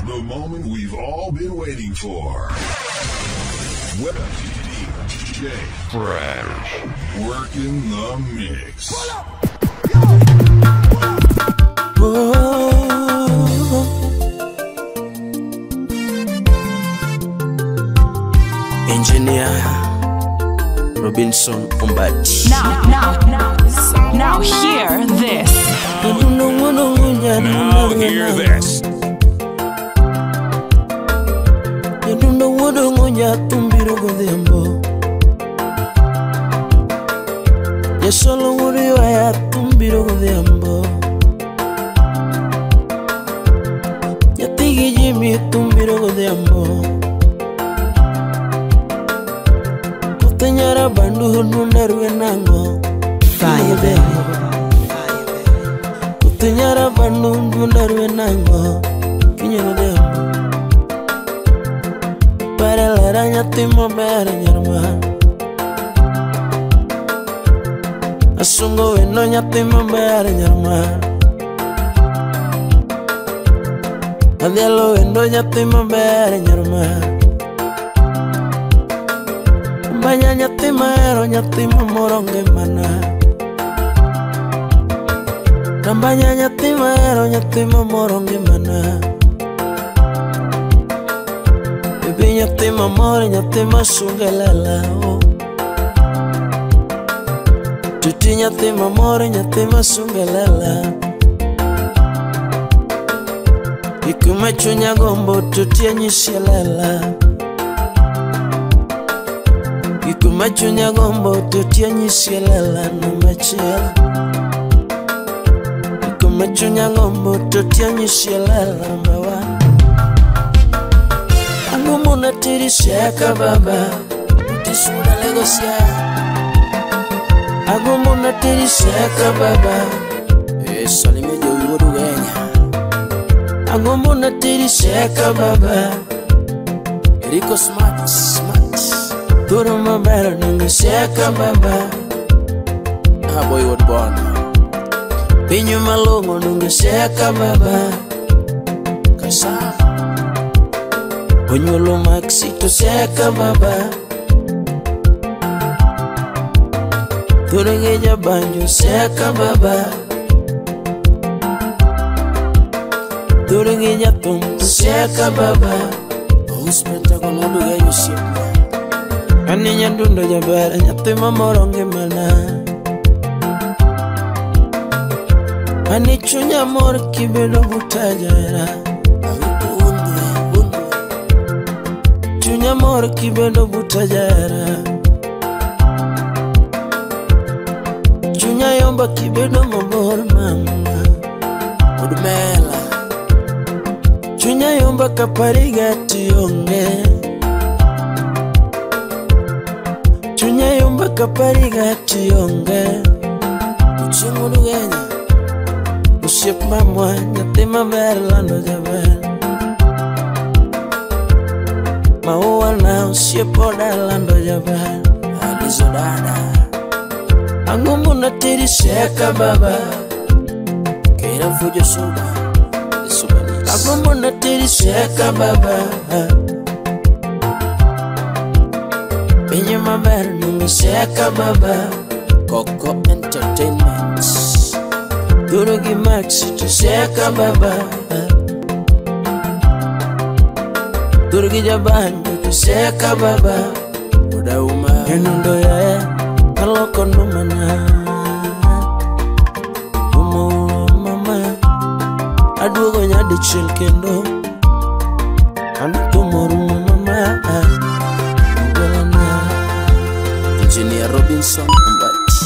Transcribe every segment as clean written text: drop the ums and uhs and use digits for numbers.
The moment we've all been waiting for. DJ Fresh. Working the mix. Engineer Robinson Ombati. Now hear this. Now hear this. Solo murió a tumbiro godembo. Ya tigi Jimmy tumbiro godembo. Kutanyara bandu nundaru enango. Fire baby. Kutanyara bandu nundaru enango. Kinyoro dembo. Para la araña timo bere nyarma. Asungo eno nyati mambere nyarma. Adialo eno nyati mambere nyarma. Banya nyati maero nyati mamoronge mana. Kambanya nyati maero nyati mamoronge mana. Bibi nyati mamore nyati masungelela oh. Tuti nyati mamore nyati masungelela. Ikumachunya gombo tuti anyishelela. Ikumachunya gombo tuti anyishelela numachela. Ikumachunya gombo tuti anyishelela mawa. Angumuna tiri shaka baba. Utisura legosia. Agumuna tiri shaka baba. Salime jo yudu genya. Agumuna tiri shaka baba. Eriko smart. Turu mabera nungu shaka baba. Boy would born. Pinyu malongo nungu shaka baba. Kasa Onyolo maxi to shaka baba. Turengeja banjo shaka baba. Turengeja tumtu shaka baba. Uspenta kono duga yushima. Ani nyandundo jabara nyate mamoronge mana. Ani chunya mor kibedo butajara. Chunya mor kibedo butajara. Chunya yomba kibedo mabor mama. Udmela. Chunya yomba kapariga tiyonge. Chunya yomba kapariga tiyonge. Uchingu nugenya. Uship mamwa nyate mamerlando jabel. Maua na uship odalando jabel. Alizo dada. Angumuna tiri shaka baba. Kera fujo suba. Angumuna tiri shaka baba. Penye maber nungu shaka baba. Coco Entertainment. Durugi maxi to shaka baba. Durugi jabanjo to shaka baba. Uda uma Yenundo ya Kaloko numana. Umo mama. Adugo nyadi chill kendo. Anatumoro mama. Mugolana. Engineer Robinson Ombati.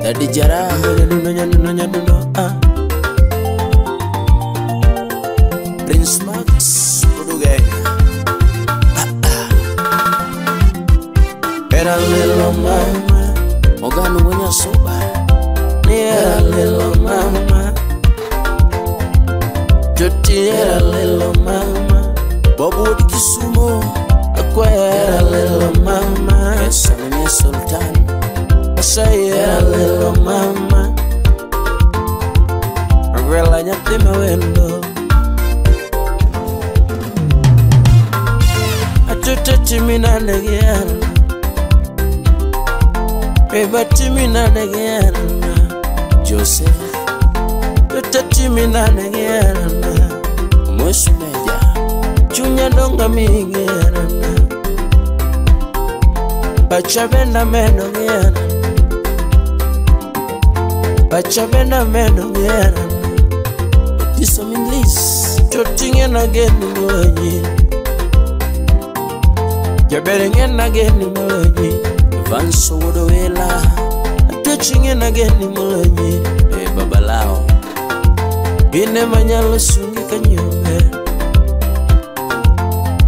Dadi jara nyadundo Prince Max Udugenya. Era lelo mama. Moganu wenya soba. Era lelo mama. Joti era lelo mama. Bobo di Kisumo. Akwa era lelo mama. Salome Sultan. Asa era lelo mama. Ebatimina negana Joseph Tatimina negana Musmeja Chunya donga mingana Pachabenda meno ngana Pachabenda meno ngana Disomilis Toting again money Jabering again money Vanso wodoela Touching again money Babalao Bine manyalo sungi kanyume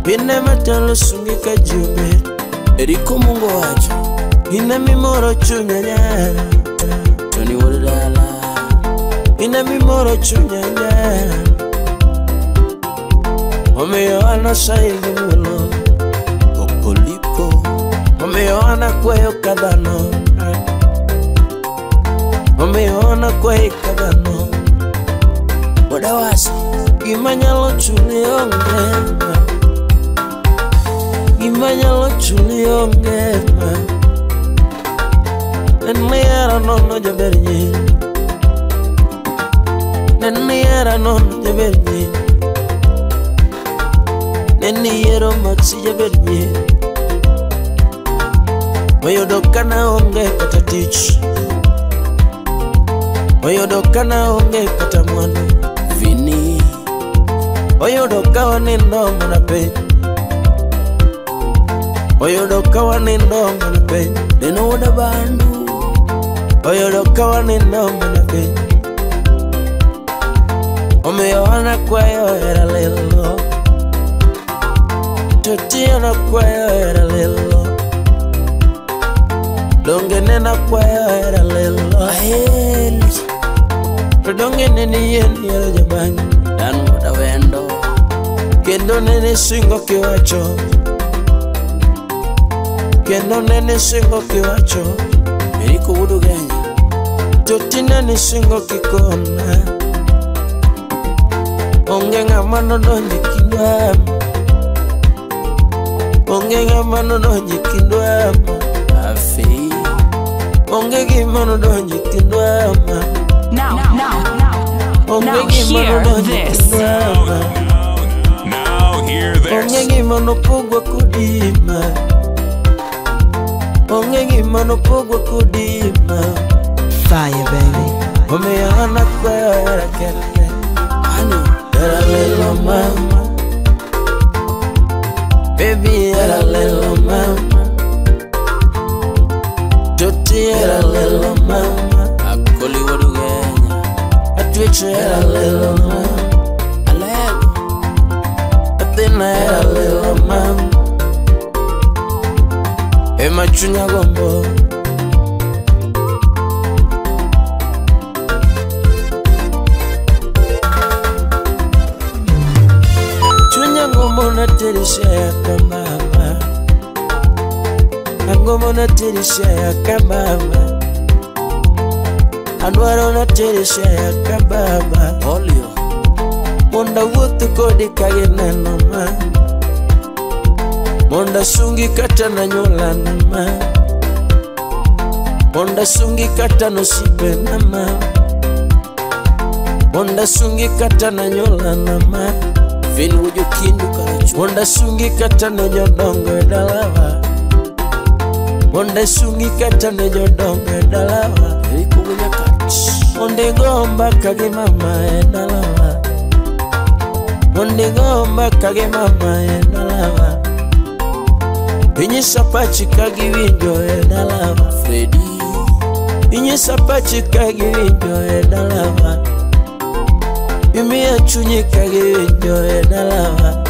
Bine matalo sungi kajume Eriko mungo wacho Ina mimoro chunya nyara Tony wodala Ina mimoro chunya nyara Omeyo ana saigi mulo Opolipo Omeyo ana kweyo kadano Omeyo ana kweyo kadano Wadawasi Gimanyalo chuli ongema Gimanyalo chuli ongema Nenniara nono jabernyi Nenniara nono jabernyi Nenniero maxi jabernyi Oyodokana onge kata tich Oyodokana onge kata mwanu Vini Oyodoka wanindo mwana pe Oyodoka wanindo mwana pe Neno wada bandu Oyodoka wanindo mwana pe Omeyohana kwayo era lelo Totiana kwayo era lelo Donge nena kwayo era lelo Aheli Donge nene yeni era jabani Dan wada wendo Kendo nene singo kiwacho Kendo nene singo kiwacho Eriko wudu genya Totina ni singo kikona Onge ngamano donji kindwama Onge ngamano donji kindwama Afi Onge gimano donji kindwama Now hear this. Now hear this. Onge gimano pugwa kudima Onge gimano pugwa kudima Fire, baby. Omeyohana kwayo era kele Era lelo mama Baby era lelo mama Toti era lelo mama Akoli wadu genya Atwiche era lelo mama Alego Athena era lelo mama Ema chunya gombo Angomona terisha ya kamama Angomona terisha ya kamama Anwaro na terisha ya kababa Olio Monda wutu kodi kage nanoma Monda sungi kata na nyola nama Monda sungi kata no sipe nama Monda sungi kata na nyola nama Vini wujo kindu karachu Monda sungi kata na jodongo edalawa Monda sungi kata na jodongo edalawa Eriko wunya kachi Monda gomba kage mama edalawa Monda gomba kage mama edalawa Inyi sapachi kage winjo edalawa Freddy Inyi sapachi kage winjo edalawa Imi achunyi kage winjo edalawa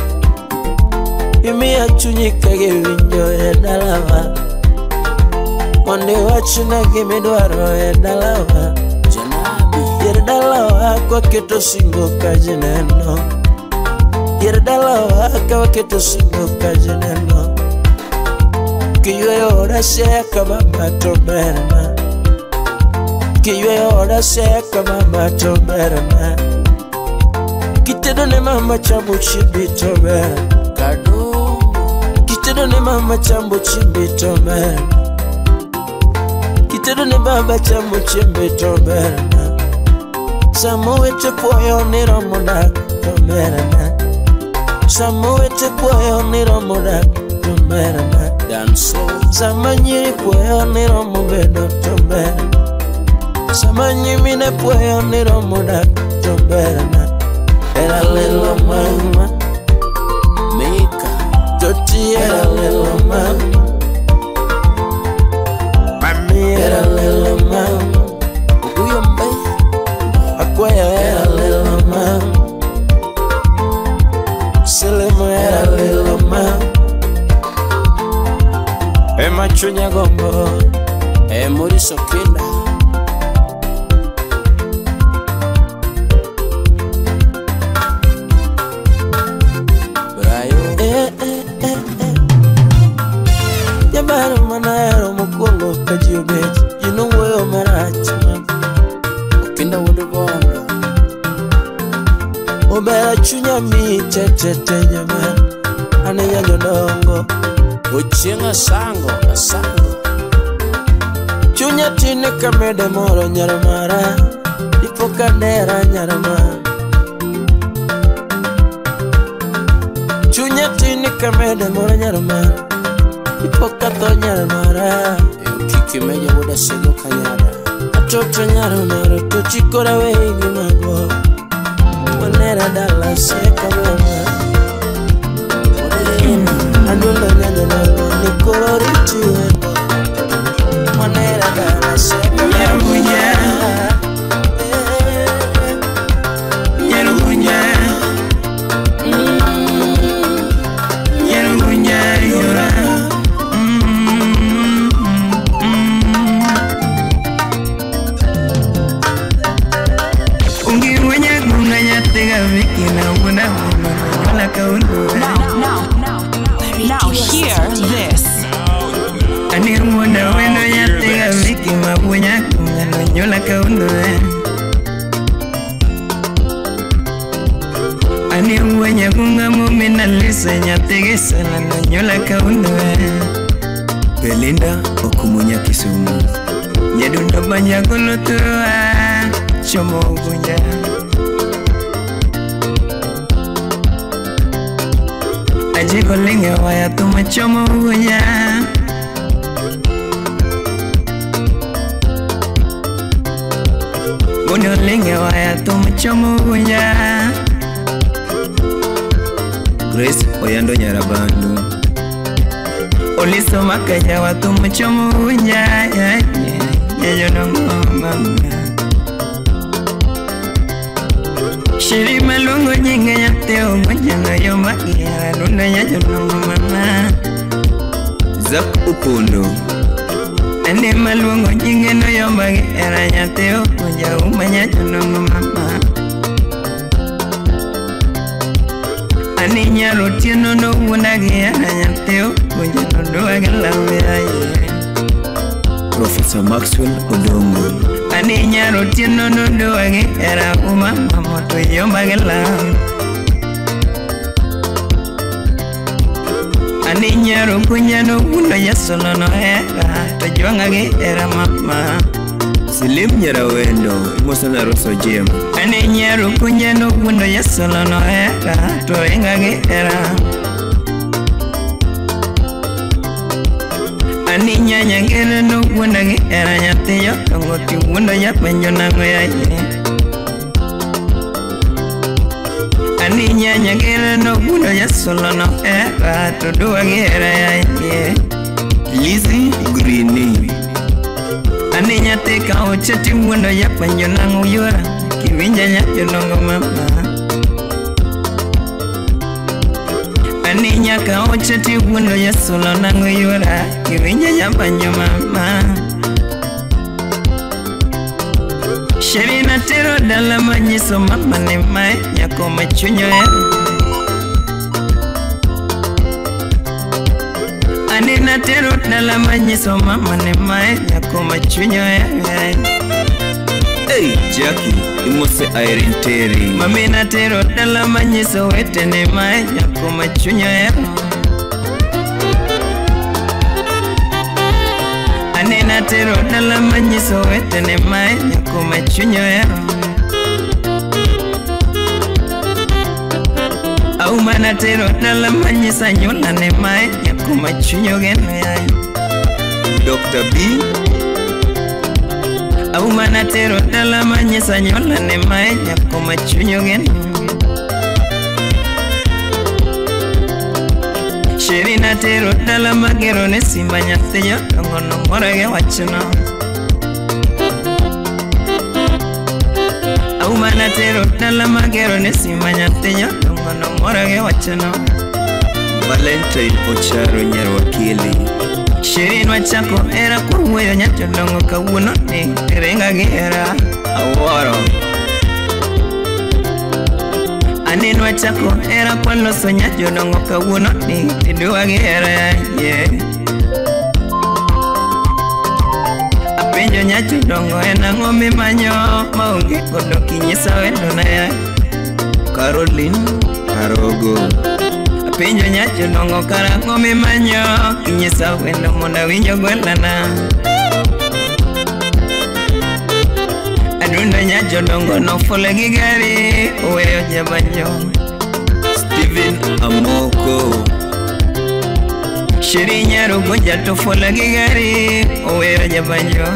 Imi achunyi kage winjo edalawa Monde wachina gimi dwaro edalawa Janabi Yerdalawa kwa keto singo kajineno Yerdalawa kwa keto singo kajineno Kiyo yoda seka mama toberna Kiyo yoda seka mama toberna Kitedo ne mama chambo chibito man Kitedo ne mama chambo chibito man Atedo ne baba chamo chiembe to berna. Samo wete puoyo ni romo dak to berna. Samo wete puoyo ni romo dak to berna. Danso sama nyiri puoyo ni romo bedo to berna. Sama nyimine puoyo ni romo dak to berna. Era lelo mama Mika Toti era lelo mama Mami era lelo mama Uguyo mbai Akwaya era lelo mama Selemo era lelo mama Ema chunya gombo Muriso kinda Manero mukongo kajio bet you know where marachi okinda wodo bondo obera chunya mi tete nyama anenya jodongo ochenga asango chunya tine kamede moro nyaramara ipoka nera nyaramara chunya tine kamede moro nyaramara Ipoka to nyaramara Kiki meja woda sego kanyada Atoto nyaramara to chikora wegi mago Manera dala seka mama Andula nyanya nago nikoro riti wendo Manera dala seka mama Now hear this. Ani mwana wendo yatega viki mabunya kungano nyola kaundo. Ani mwana kunga mumina lisa yatega sana nyola kaundo. Belinda okumunya Kisumu. Nyedundo banya kolotua chomo bunya. Ajiko linge waya tumachomo bunya. Muno linge waya tumachomo bunya. Grace oyando nyarabandu. Oliso makaja wa tumachomo bunya. Nyeyo nongo mama. Shiri malungo nyinga yateo mwenye yoma ya luna ya jonongo mama Zak upondo Ane malungo nyinga no yoma ya yateo mwenye ya jonongo mama Ane nyaro tieno no wunagi ya yateo mwenye nondo agalawe ya Professor Maxwell Odongo Ani nyaro tieno no doage era umama moto yomba gela Ani nyaro kunya no uno yasono no era tajuanga ge era mama Silim nyara wendo imosana roso jem Ani nyaro kunya no uno yasono no era toenga ge era Ani nyanya ngene no wunda ge era nyate yo ngoti wunda ya penjo na ngoya ye Ani nyanya ngene no wunda ya solo no era to do ge era ya ye Lizzy Greeny Ani nyate ka ochati wunda ya penjo na ngoyora kiwinja nyate no mama Ani nyaka ochati wundo ya solo nango yora Kiwinya yabanyo mama Sheri na tero dala manyiso mama ne mae Nyako machunyo ya Ani na tero dala manyiso mama ne mae Nyako machunyo ya Hey Jackie, imose Irene Terry Mami na tero dala manyiso wete ne mae Nyako machunyo ya Ani Sherina tero dala manyiso wetene mae nyako machunyo ero Au mana tero dala manyisa nyola ne mae nyako machunyo geno yai Dr. B Au mana tero dala manyisa nyola ne mae nyako machunyo geno Sherina tero dala magero ne simba nyateyo Dongono morage wachino Au mana tero dala magero ne simba nyateyo Dongono morage wachino Valentine Ocharo nyar wakili Sherina wachako era kurweyo nyacho dongo kawuno ni Renga gera aworo Anin wachako era kwalo sonya jodongo kawuno ni Tidua gera yeah Apenjo nyacho dongo ena ngome manyo Maungi kodo kinyisa wendo na ya Caroline Arogo Apenjo nyacho dongo kara ngome manyo Kinyisa wendo mona winyo gwelana Adunda nyacho dongo no fole gigari Uweyo jabanyo Steven Amoko Shiri nyaru goja to fole gigari Uweyo jabanyo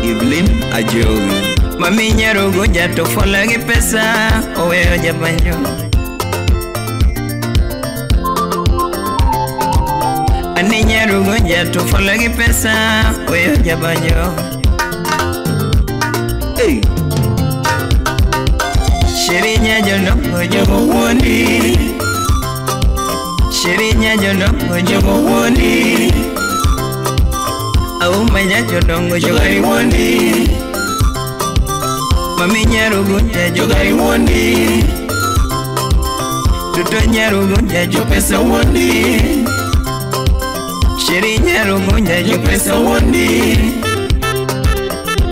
Evelyn Ajowi Mami nyaru goja to fole gipesa Uweyo jabanyo Ani nyaru goja to fole gipesa Uweyo jabanyo Hey Shiri nyajo dongo jogo woni Shiri nyajo dongo jogo woni Au manyajo dongo jogari woni Mami nyaru goja jogari woni Tuto nyaru goja jo pesa woni Shiri nyaru goja jo pesa woni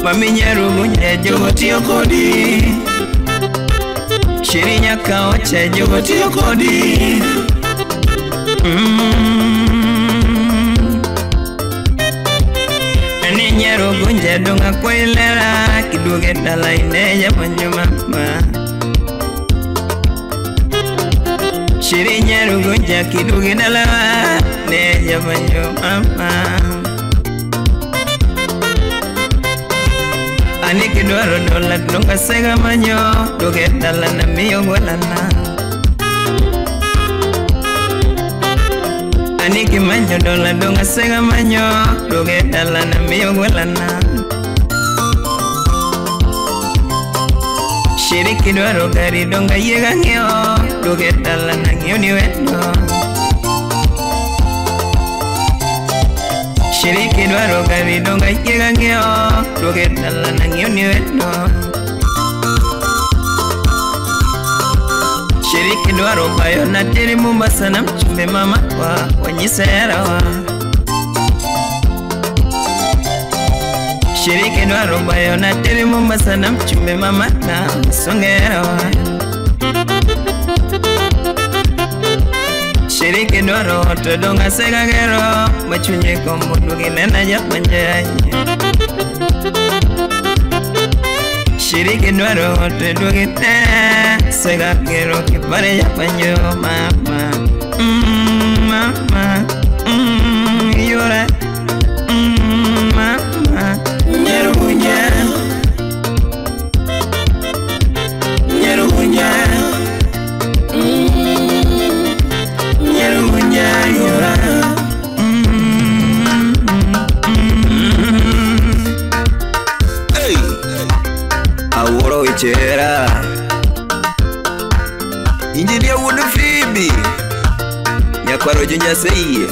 Mami nyaru goja jogo tiyo kodi Shiri nyaka oche jogo tiyo kodi Ani nyaru goja donga koilera Kiduge dala ine jabanyo mama Shiri nyaru goja kiduge dala Ne jabanyo mama Ani kidwaro dola donga sega manyo Duge dala na miyo gwelana Ani kimanyo dola donga sega manyo Duge dala na miyo gwelana Shiri kidwaro gari donga yega ngeo Duge dala na ngeo ni wendo Shiri kidwaro gari donga yega ngeo Duge dala na ngeo ni wendo Shiri kidwaro bayo na tiri Mombasa na mchumbe mama kwa wanyisa yarawa Shiri kidwaro bayo na tiri Mombasa na mchumbe mama na msonge yarawa Shiri kidwaro hoto donga sega gero Machunye kombo dugi nena japanjaya Shiri kidwaro hoto dugi nena Sega gero kipare japanyo mama Mama Yura Mama Nyeru bunja Nyeru bunja Nyeru bunja yura Hey Aworo ichera Injinia wudu Phoebe Nyakwaro junja seye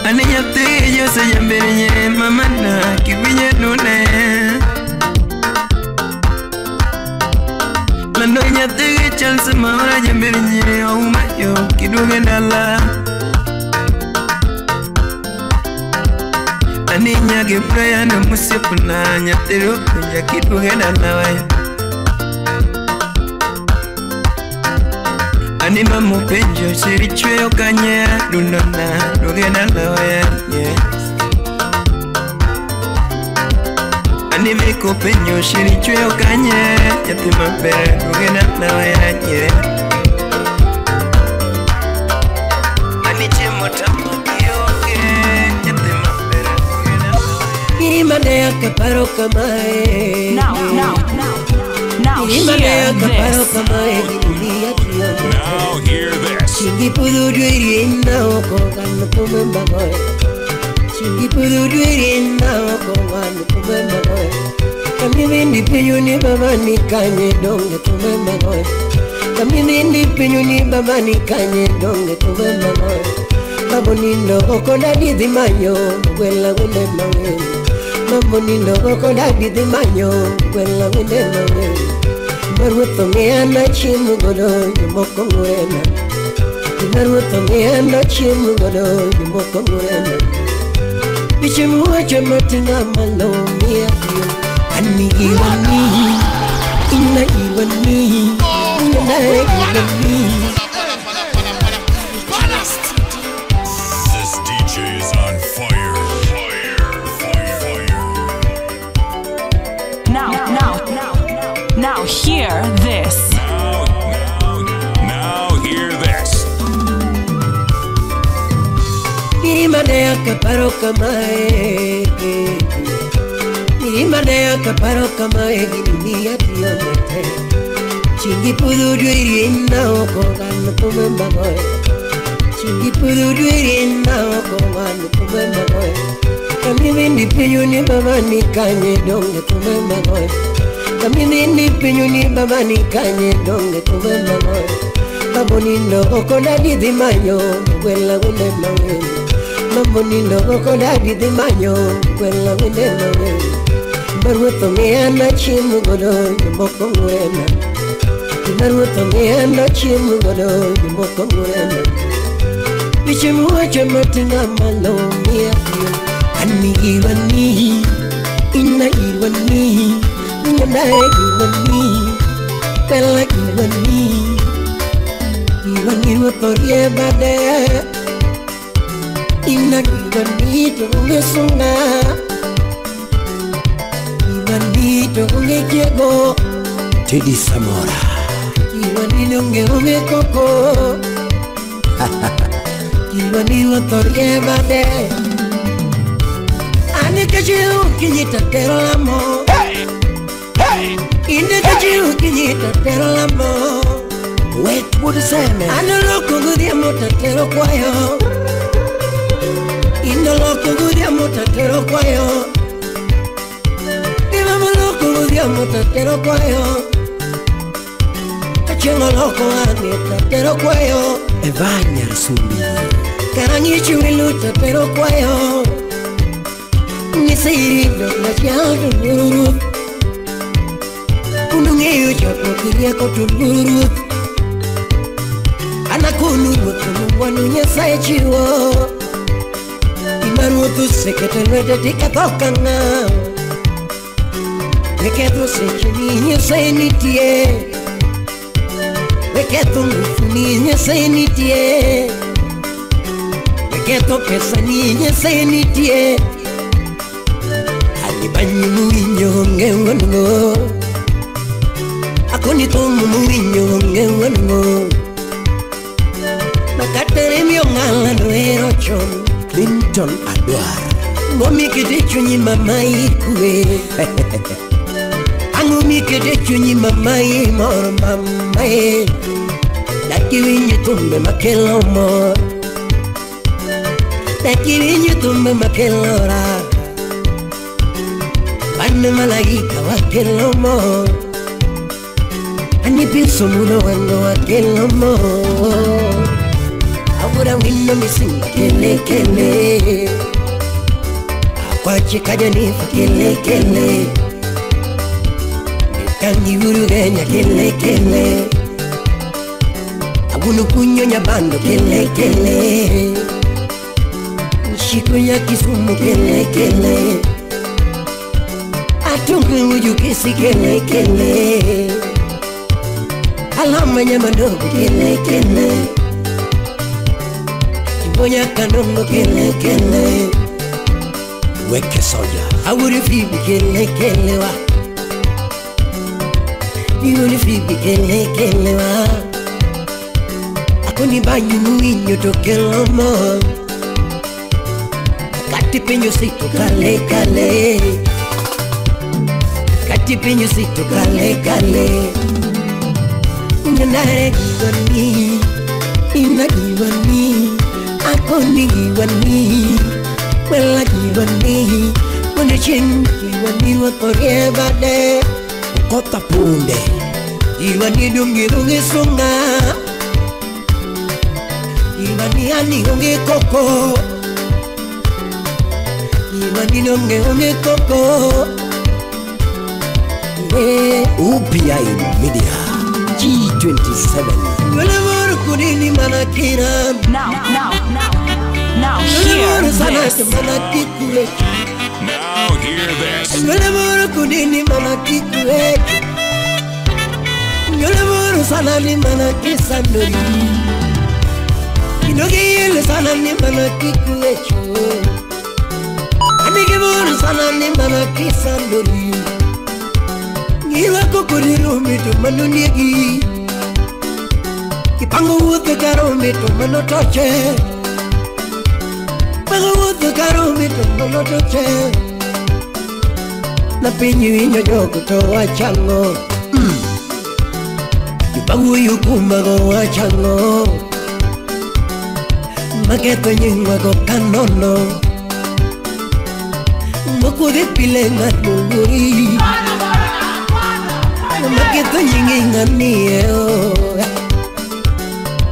Aniyate yo se yamberenye mamana kivinye nune Ando nyatige chance maora jambere nyere Auma yo kiduge dala Ani nyage praya na musipuna Nyatiro kuja kiduge dala waya Ani mamu penjo siri chweo kanye Dundona duge dala waya Ani meko penyo shiri chweo kanye Yati mapere kugena na wayanye Ani chemo tamu kiyoke Yati mapere kugena na wayanye Irimane ya kaparo kamae Now hear this. Now hear this. Chingi pudu dweri na oko kanu kumemba boy. Chingi pudu dweri na oko kanu kumemba boy. Kami mindi pinyu ni baba ni kanye donge kumemba boy. Kami mindi pinyu ni baba ni kanye donge kumemba boy. Babu nindo oko dadi di manyo wela wende mawe. Babu nindo oko dadi di manyo wela wende mawe. Maruto me ana chimu godo yumoko ngurena. Maruto me ana chimu godo yumoko ngurena. Bichimu wacha matinga malo miya kiyo. Ani iwani, ina iwani, ina iwani. This DJ is on fire. Now hear this. Now hear this. Mirimane akaparo kamae. Mirimane akaparo kamae gini atiyo mate. Chingi pudu dweri na oko kanu kumemba boy. Chingi pudu dweri na oko kanu kumemba boy. Kami mindi pinyu ni baba ni kanye donge kumemba boy. Kami mindi pinyu ni baba ni kanye donge kumemba boy. Babu nindo oko dadi di manyo wela wende mawe. Babu nindo oko dadi di manyo wela wende mawe. Maruto me ana chimu godo yumoko ngurena. Maruto me ana chimu godo yumoko ngurena. Bichimu wacha matinga malo miya kiyo. Ani iwani, ina iwani, ina iwani, pela iwani. Iwani waporie bade, ina iwani tunge sunga. Iwani tunge kiego, Teddy Samora. Iwani nunge koko. Iwani waporie bade. Ane kajiu kinyita tero lamo. Ine kajiu kinyita tero lamo. Wait, what is that, man? Ane loko gudia mota tero kwayo. Ine loko gudia mota tero kwayo. Ine loko gudia mota tero kwayo. Kachengo loko ane tero kwayo. Evanya Sumi. Karangi chuiluta tero kwayo. Nisiri na chialdo nuru. Unungeyo chapo kiria kotuluru. Anakunu mutu wanu nyesaye chiwo. Imaru tu seketelwete tikatoka nga. Weketu sechini nyesaye nitie. Weketu mufuni nyesaye nitie. Weketu pesa ni nyesaye nitie. Banyu muinyo ngengo. Ako nito muinyo ngengo. Makatere miyo ngala noero chon. Clinton Adwar. Ngomi kede chunyi mama ikue. Angomi kede chunyi mama imor mama e. Daki winyo tumbe makelo mor. Daki winyo tumbe makelo ra. Ane malaika wakelo mo. Ani piso muno wano wakelo mo. Awura wino misinga kele kele. Akwache kaja nifa kele kele. Kangi uru Kenya kele kele Agunu kunyo nyabando kele kele Shiko ya Kisumu kele kele Atungu uju kisi kele kele Alama nyamandogo kele kele Kibonya kanongo kele kele Weke soja Awuri fibi kele kele wa Yuri fibi kele kele wa Akuni banyu muinyo toke lomo Kati penyo sito kale kale Kati penyo sito kale kale Nyanare giwani Ina giwani Akoni giwani Wela giwani Wanda chen giwani Wakorie bade Kota punde Giwani dungi dungi sunga Giwani ani dungi koko Giwani dungi koko UPI Media G27 Whenever kudini manakira Now hear this. Now hear this. Whenever kudini manakikwe Whenever sanani manakisa ndori Inogile sanani manakikwe chwe Anigiburu sanani manakisa ndori Ngiwa kukuriru mitu manuniegi Kipango wote karo mitu manotoche Pango wote karo mitu manotoche Na pinyu inyo joko towa chango Kipango yukumago wa chango Maketo nyingwa go kanono Mokure pile ngatunguri Maketo nyingi nganie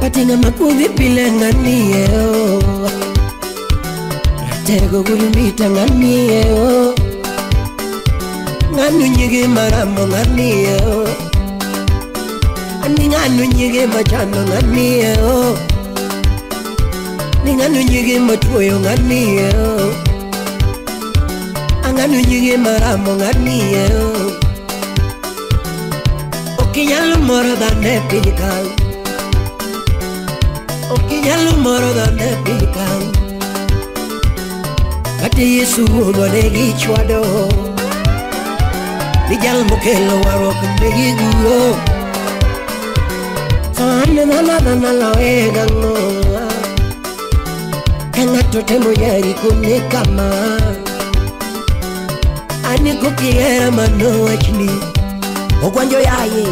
Patinga makudhi pile nganie Tego gulumita nganie Nganu nyige maramo nganie Ani nganu nyige machano nganie Ni nganu nyige matuyo nganie Anganu nyige maramo nganie Okinyalo moro dane pinikal Okinyalo moro dane pinikal Kati Yesu wane gichwado Nijal mokelo warok negi guro Soane na lawe gango Kangato temo yari kune kama Ani kukiera mano wachni Ogwanjo yaye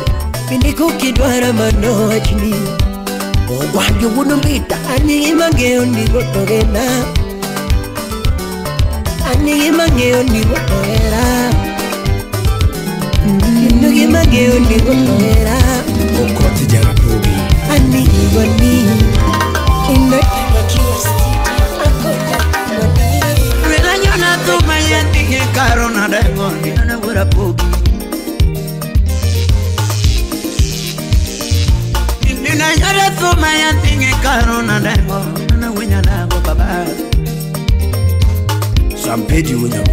Pindi kukidwara mano wachni Ogwanjo wunumbita Ani imangeo ni gotogena Ani imangeo ni gotogera Inu imangeo ni gotogera Okoti jarapogi Ani iwani Ino iwakiwasti Akota iwani Wela nyona tuma yantige karona dengoni na wura pogi Nina nyora tuma yantige karona dengoni na winya nago baba Sampedi unyago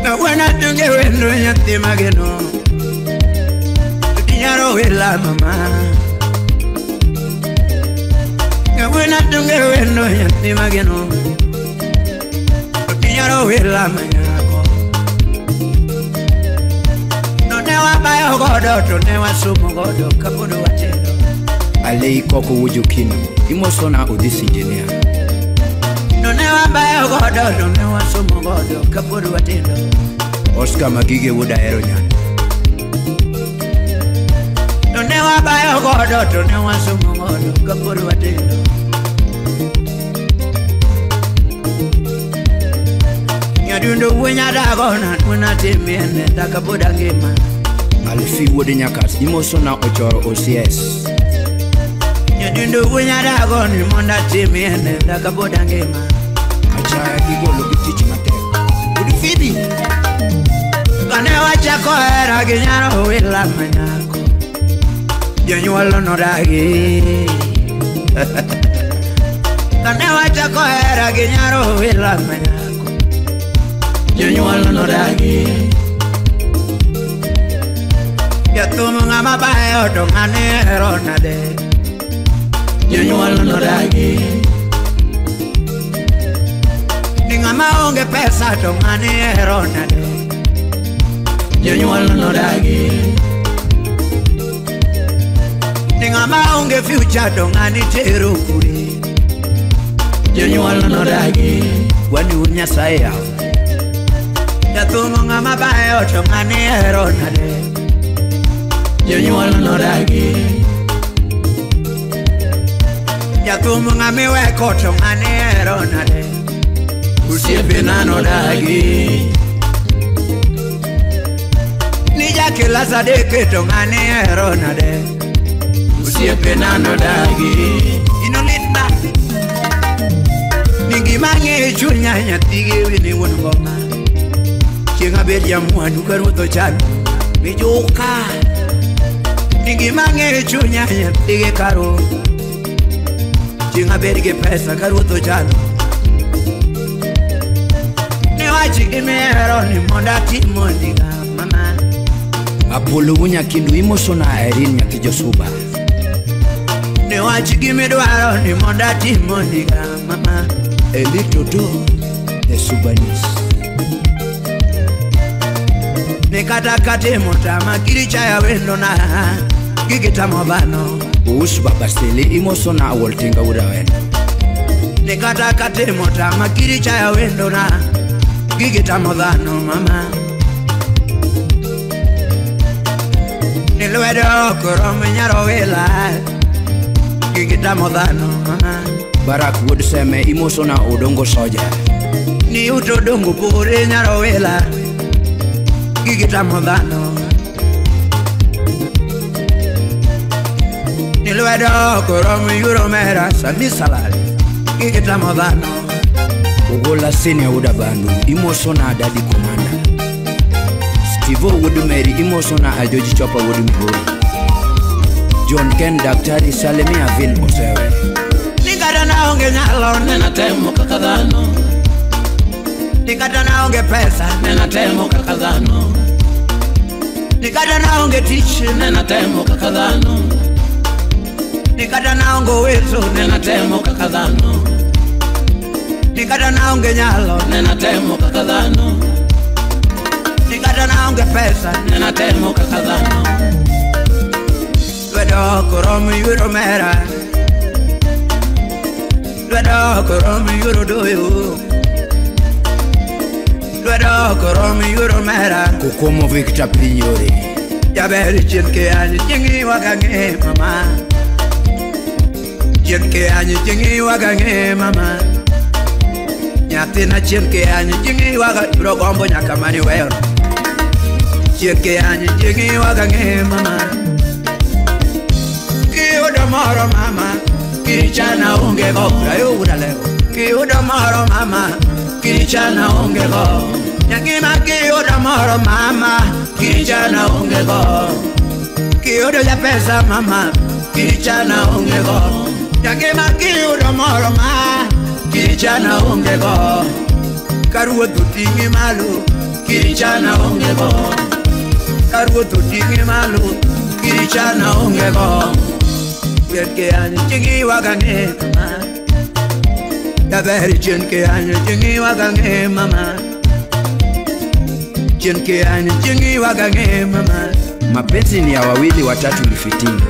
Na wana tunge wendo yatima geno Tinyaro wela mama Na wana tunge wendo yatima geno Tinyaro wela manyako No newa bayo godo to newa sumo godo kapudu watendo Alei koko wujukino Imosona odisi engineer No newa bayo godo to newa sumo godo kapudu watendo Oscar Magige wuda eronyan No newa bayo godo to newa sumo godo kapudu watendo Nyadundo wenya dagona Muna timiene takapuda ngima Alfi wudi nyakas Imosona ochoro OCS Nyadundo wenya dagona Muna timiene takapuda ngima Achaya gigo logi teach matek Udi fidi Kane wacha chako era ginyaro wila manyako jonyuol nodagi kane wachako era ginyaro wila manyako jonyuol nodagi Yatum ngama bayo dongane eronade jonyuol nodagi Ngama onge pesa dongane eronade jonyuol nodagi Ngama onge future dongane tero kuri jonyuol nodagi wani unya saya Yatum ngama bayo dongane eronade jonyuol nodagi Yatum ngame weko dongane eronade Usiepe nodagi Nija kila sadeke tongane eronade Usiepe nodagi Inolitna Ningi mange chunya nyatige wini wunugoma Chinga bedia muanuka ruto chanu Mijoka Ningi mange chunya nyatige karo Chinga bedige pesa karuto chanu Chigimero ni monda timondiga mama Apolo unya kindu imosona erin nyaki Josuba Ne wachigimedwaro ni monda timondiga mama Elito do the Subanese Ne kata kate motama kiricha ya wendo na Gigita mobano Usu babastele imosona awoltenga ura wendo Ne kata kate motama kiricha ya wendo na Gigita modano mama Niluedo koromu nyaro wela Gigita modano mama Barak would seme imosona odongo soja Ni uto dongo pure nyaro wela Gigita modano Niluedo koromu yuro mera sami salari Gigita modano Ugola senior would abandon Imosona daddy commander Steve would marry Imosona Ajoji Chopper would improve John Ken Daktari Salemi Avin Osewe Nikata naonge nyalo nena temo kakadhano Nikata naonge pesa nena temo kakadhano Nikata naonge tichi nena temo kakadhano Nikata naonge wezo nena temo kakadhano Nikata naonge nyalo nena temo kakadhano Nikata naonge pesa nena temo kakadhano Lwedo koromu yuro mera Lwedo koromu yuro doyo Lwedo koromu yuro mera Kukomo Victor Pinyori Jaberi chinke anyi jingi wagange mama Chinke anyi jingi wagange mama Nyatina chinke anyi jingi waga Yuro gombo nyakamani weyo Chinke anyi jingi wagange mama Kiudo moro mama Kirichana unge go Rayo udaleo Kiudo moro mama Kirichana unge go Nyangima kiudo moro mama Kirichana unge go Kiudo ya pesa mama Kirichana unge go Nyangima kiudo moro mama Kirichana ongego Karuo tutingi malu Kirichana ongego Karuo tutingi malu Kirichana ongego Wetke anyi jingi wagange mama Yaberi chenke anyi jingi wagange mama Chenke anyi jingi wagange mama Mapenzi ni ya wawili watatu lifitina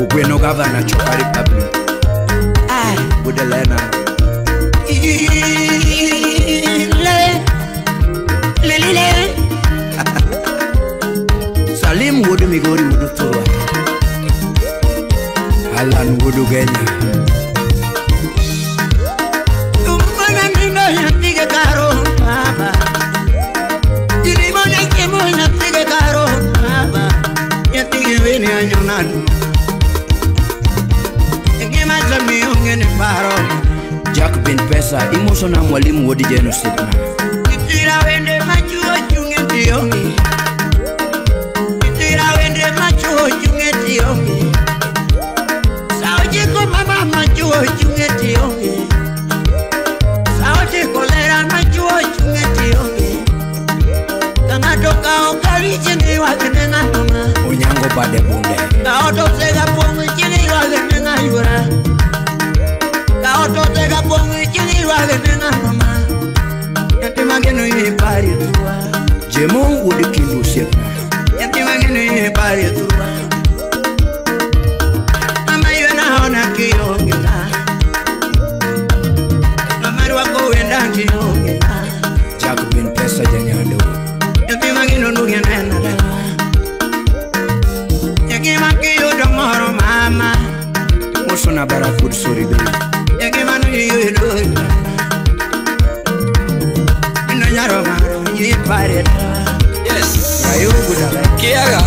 Ugweno gavana Chopari Public Budelena Salim wudu Migori wudu toa Alan wudu Kenya Tumana nino yatige karo mama Jirimone kemo yatige karo mama Yatige wini anyonanu Jack bin pesa imosona mwalimu wodi genocide na Kipira wende majuo chunge chungetiyogi Itira wende machuo chungetiyogi Saojiko mama machuo chungetiyogi Saojiko lera machuo chungetiyogi Kanatoka okari chini wakene ngatoma Onyango bade bunde Kaoto sega pongi chini wakene ngayura Kaoto sega pongi chini wakene ngatoma Yatimageno ye pari tuwa Jemo wudi kindu sepna Yatimageno ye pari tuwa Mama yuena hona kiyongela Mama wako wenda kiyongela Jack bin pesa janyando Yatimageno nugenena lewa Yakimakiyo domoro mama Moso na barakud suri bi Yakimanu yuedo Yes. Ayo budala Kiaga.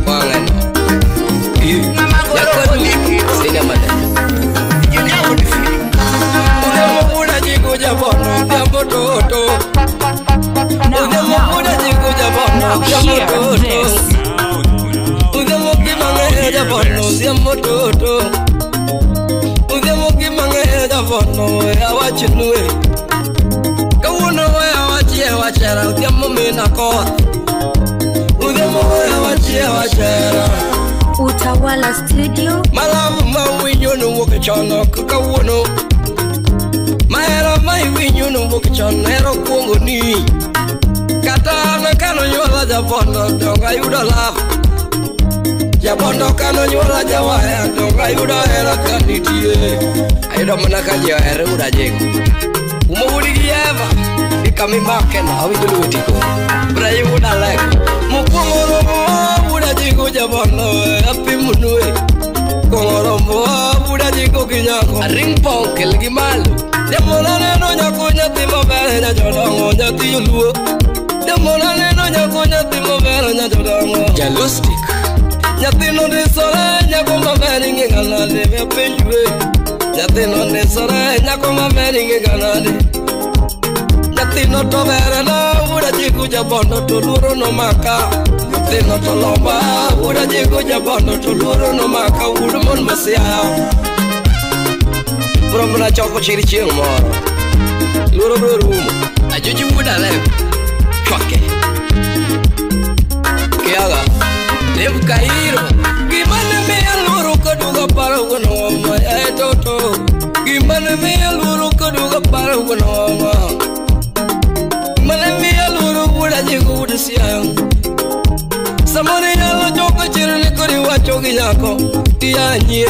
Wangan. Sina mada. Unamuda jigo jabono jambo toto. Unamuda jigo jabono jambo toto. Unamuki mange jabono jambo toto. Unamuki mange jabono ya wachinue. Kawuno ya wachie wachera utiamo mina koa. Udemo ya wachie wachera Utawala Studio Malamu mawinyo nuwoke chono kakawuno Mahera mawinyo nuwoke chono hero kuongo ni Kata na kano nyola jabono donga yuda love Jabono kano nyola jawaya donga yuda hera kanitie Ayuda manaka jia hera uda jengo Umawudi gieva Ikami makena awidulu utiko Brayi uda lego Mukungoromo uda jigo jabono Api munue Kongoromo uda jigo kinyako Ring pong kelgi malu Demona neno nyako nyati mabere nyajodongo nyati yuluo Demona neno nyako nyati mabere nyajodongo Jalustik Nyati nondi sore nyako mabere ngengana leve penjue Nyati nondi sore nyako mabere ngengana leve Nyatino to vera na uda jigo jabono to luro no maka Nyatino to lomba uda jigo jabono to luro no maka uda mon masia Bro muna choko chiri chieng moro Luro bro rumo Ajuji uda lev Chwake Kiaga Lev kairo Gimana mea luro kaduga para wana wama ya toto Gimana mea luro kaduga para wana wama Malemia luru buda jigo buda siang Samone yalo joko chirne kuri wacho ginyako Tia nye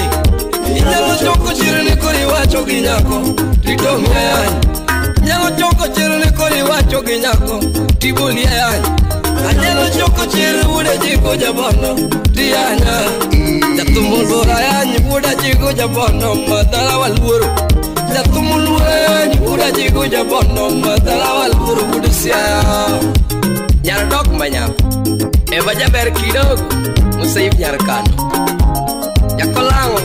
Yalo joko chirne kuri wacho ginyako Tito miayan Yalo joko chirne kuri wacho ginyako Tibuli yayan Yalo joko chirne buda jigo jabono Tia nya Jatumulura yan buda jigo jabono Madara waluru Jatumulura yan buda jigo jabono Madara waluru buda siang Nyar dok banyak Eva jaber kidogo Musayip nyar kano Yakolango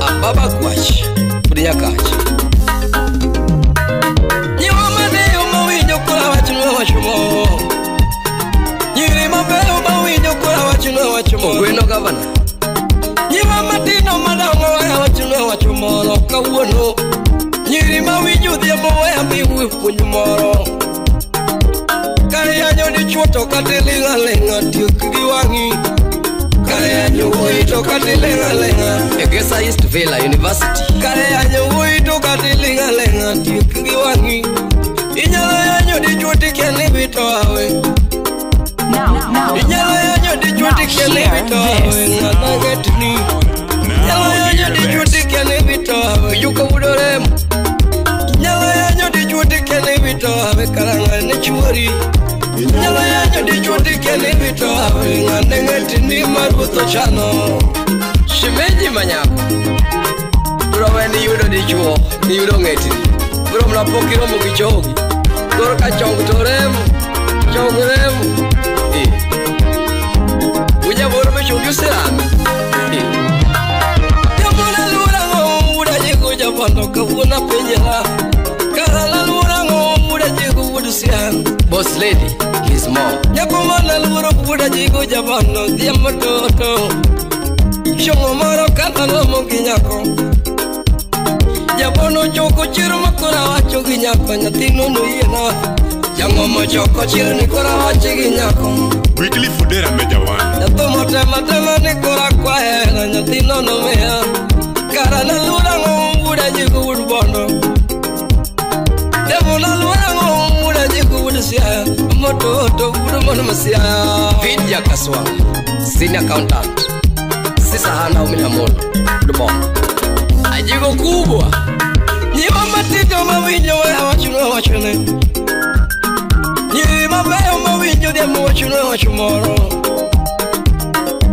Ababa kwash Buda nyakachi Nyiwa madeo mawinyo kula wachunwe wachumo Nyiri mabeo mawinyo kula wachunwe wachumo Gweno gavana Nyiwa matino madongo waya wachunwe wachumo Loka uono Nyiri mawinyo dhiamo waya miwi punyumoro Kare yanyo ni chuoto katilinga lenga Tiuki wangi Kare yanyo uito katilinga lenga Egesa East Villa University Kare yanyo uito katilinga lenga Tiuki wangi Inyala yanyo di chuoti kene vito awe Inyala yanyo di chuoti kene vito awe Nganagetini Inyala yanyo di chuoti kene vito awe Yuka udoremu Inyala yanyo di chuoti kene vito awe Karanga ne chuori Nyala yanyo di chuoti kene vito awe Nganengetini maruto chano Shimeji manyako Bro weni yudo di chuo Ni yudo ngeti Bro mnapokiro mukichogi Goro kachongu toremu Chongu remu Uja boro mechungi usirami Yamuna lura ngo Uda jigo jabono kawuna penyela Karala lura ngo Uda jigo udusian Boss lady, his mom. Yakumana luro kuda jigo jabano diamo toto. Shongo maro kata lomo ginyako. Jabono choko chiru makura wacho ginyako nyatino no yena. Jangomo choko chiru nikura wacho ginyako. Weekly Fudera Mejawan. Yatomo tema nikura kwa hena nyatino no mea. Karana lura nguda jigo udbono. Demo na lura nguda jigo udsiya. Moto udu masia. Vidya Kaswa, senior accountant. Sisa hana umina mono. Dubo. Ajigo kubwa. Nyima matito mawinyo ya wachune. Nyima bayo mawinyo dia wachumoro.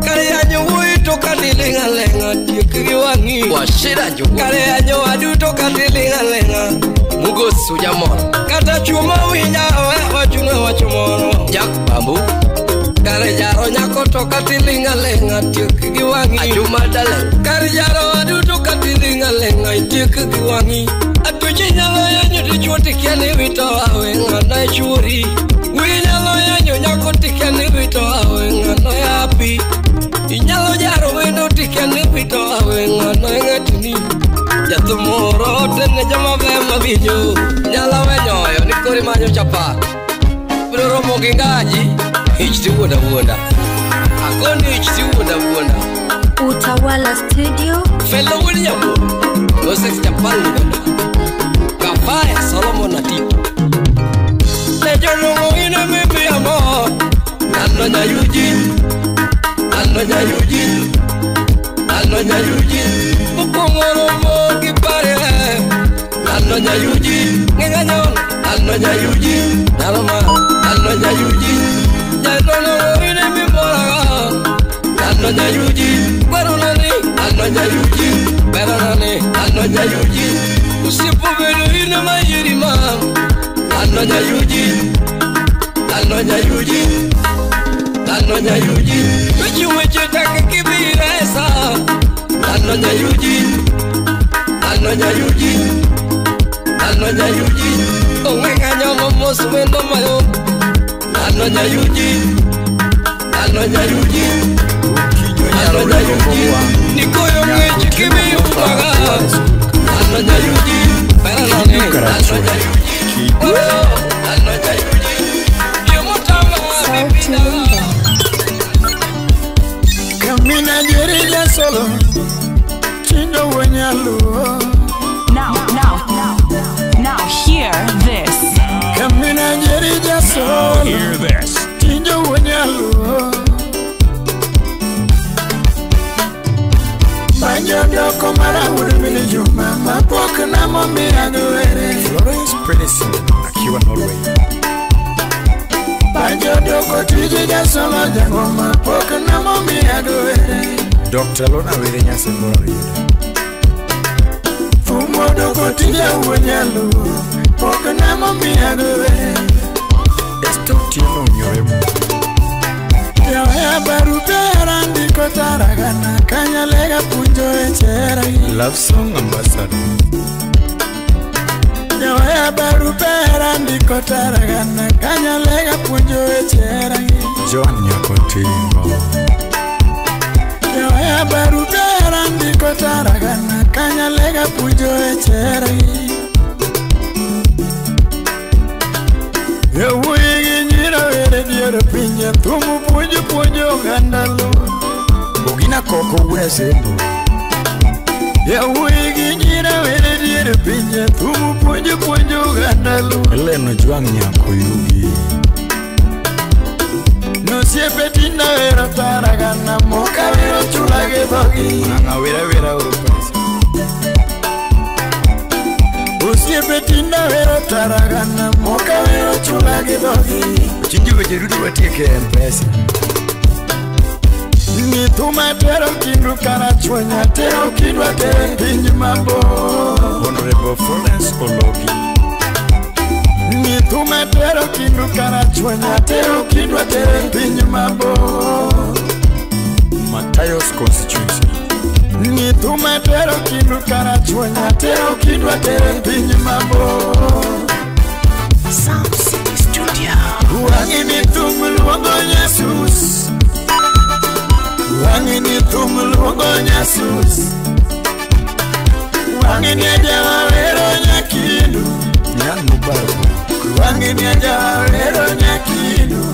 Kare anyo wito kanilinga tikiwangi. Washira jugu. Kare anyo aduto kanilinga. Mugosu jamoro. Kata chuma winya wachumoro. Jak bambu. Kare jaro nyako to katilinga tikiwangi. Ajuma dale. Kare jaro aduto katilinga tikiwangi. Atuji nyalo yanyo dichwati kiani wito awe ngana churi. Winyalo yanyo nyako tikiani wito awe ngana yapi. Inyalo jaro wendo tikiani wito awe ngana ngatini. Jatumoro tene jama vema video. Nyala wenyoyo nikori manyo chapa. Bro mogingaji. Hichti wunda. Akoni hichti wunda. Utawala Studio. Fellow William. Moses Japan. Kafaya Solomon Atito. Nejolongo ina mimi amo. Anonya Eugene. Ukongoro mo kipare. Anonya Eugene. Ngenganyon. Anonya Eugene. Naloma. Anonya Eugene. Nejolongo ina mimi mora. Anonya Eugene. Barunani. Anonya Eugene. Barunani. Anonya Eugene. Usipo belu ina mayirima. Anonya Eugene. Weche take kibira esa. Anonya Eugene. Ongenganyo mamos wendo mayo. Anonya Eugene. Nikoyo ngechi kibi upaga. Anonya Eugene. Barunani. Anonya Eugene. Yomotama bibina. Kamina jerija solo Chindo wenyalo Now hear this. Kamina jerija solo Hear this. Chindo wenyalo Banjondo komara urimini juma Mapoka na mombi aduere Florence Predison, akiwa Norway. Banjondo kotijija solo jangoma Poka na mombi aduere Dr. Lona Were Nyasembori. Fumodo kotija wenyalo Poka na mombi aduere Esto tiene Nyoremu. Yawaya barupera ndiko taragana Kanyalega punjo echera Love Song Ambassador. Yawaya barupera ndiko taragana Kanyalega punjo echera Joan Nyakotingo. Yawaya barupera ndiko taragana Kanyalega punjo echera Yawuigi nyira were diere pinye Thumu punjo gandalo Ogina Koko Wesembo. Yawuigi nyira were diere pinye Thumu punjo gandalo Eleno Juang Nyakoyugi. Nosiepe tinda wera taragana Moka wera chulage dhogi Nanga Wera Urupasa. Osiepe tinda wera taragana Moka wera chulage dhogi Chinjigo jerudu watieke M-Pesa. Nithuma tero kindu kana chwenya Tero kindwa tere pinyi mambo Honorable Florence Ologi. Nithuma tero kindu kana chwenya Tero kindwa tere pinyi mambo Matayos Constituency. Nithuma tero kindu kana chwenya Tero kindwa tere pinyi mambo Sound City Studio. Wangini thum luongo Jesus, wangini thum luongo Jesus, wangini ajawero nyakindu, nyan mubarak, wangini ajawero nyakindu,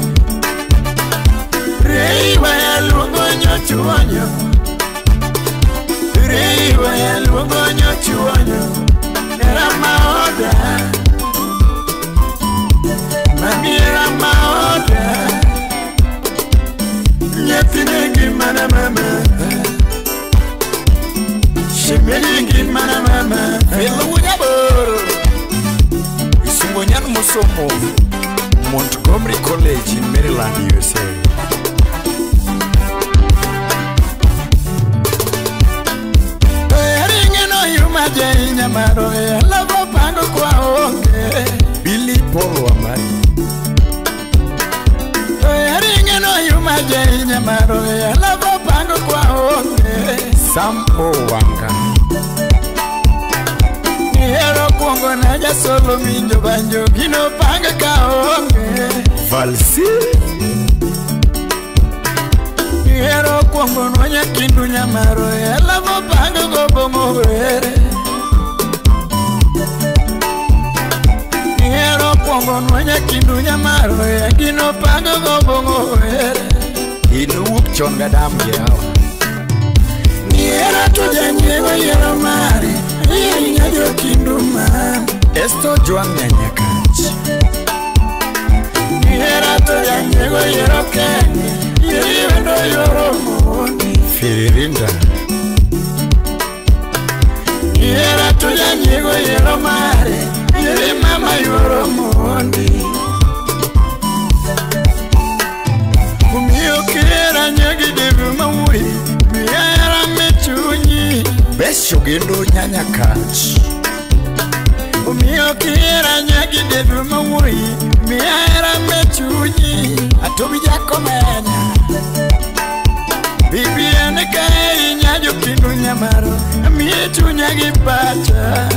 rei waya luongo nyochuonyo, rei waya luongo nyochuonyo, era maoda, mamiera maoda, nyathine mana mama, shemeli mana mama, felo nyaboro, isungo nyan musomo, Montgomery College in Maryland, USA. Jai nyamaro ya lavo pango kwa onge Billy Paul wa mari Ringe no yuma jai nyamaro ya lavo pango kwa onge Sampo wanga Nihero kuongo na ja solo minjo banjo Gino panga ka onge Valsi Nihero kuongo nonya kindu nyamaro ya lavo pango go bongo were Pongo nwanya kindu nyamaro ya gino pango go bongo were Inu wuk chonga damu yawa Niera to janyewa yero mari Yeri nyajo kindu man Esto juang nyanyakachi Niera to janyewa yero kenye Yeri wendo yoro mundi Firirinda Niera to janyewa yero mari Yeri mama yoro mundi Umiyo kera nyagi devu maui Miyara mechunyi Besho gendo nyanya kachi Umiyo kera nyagi devu maui Miyara mechunyi Atobi jako menya Bibi aneka nyajo kindu nyamaro Miye chunyagi pacha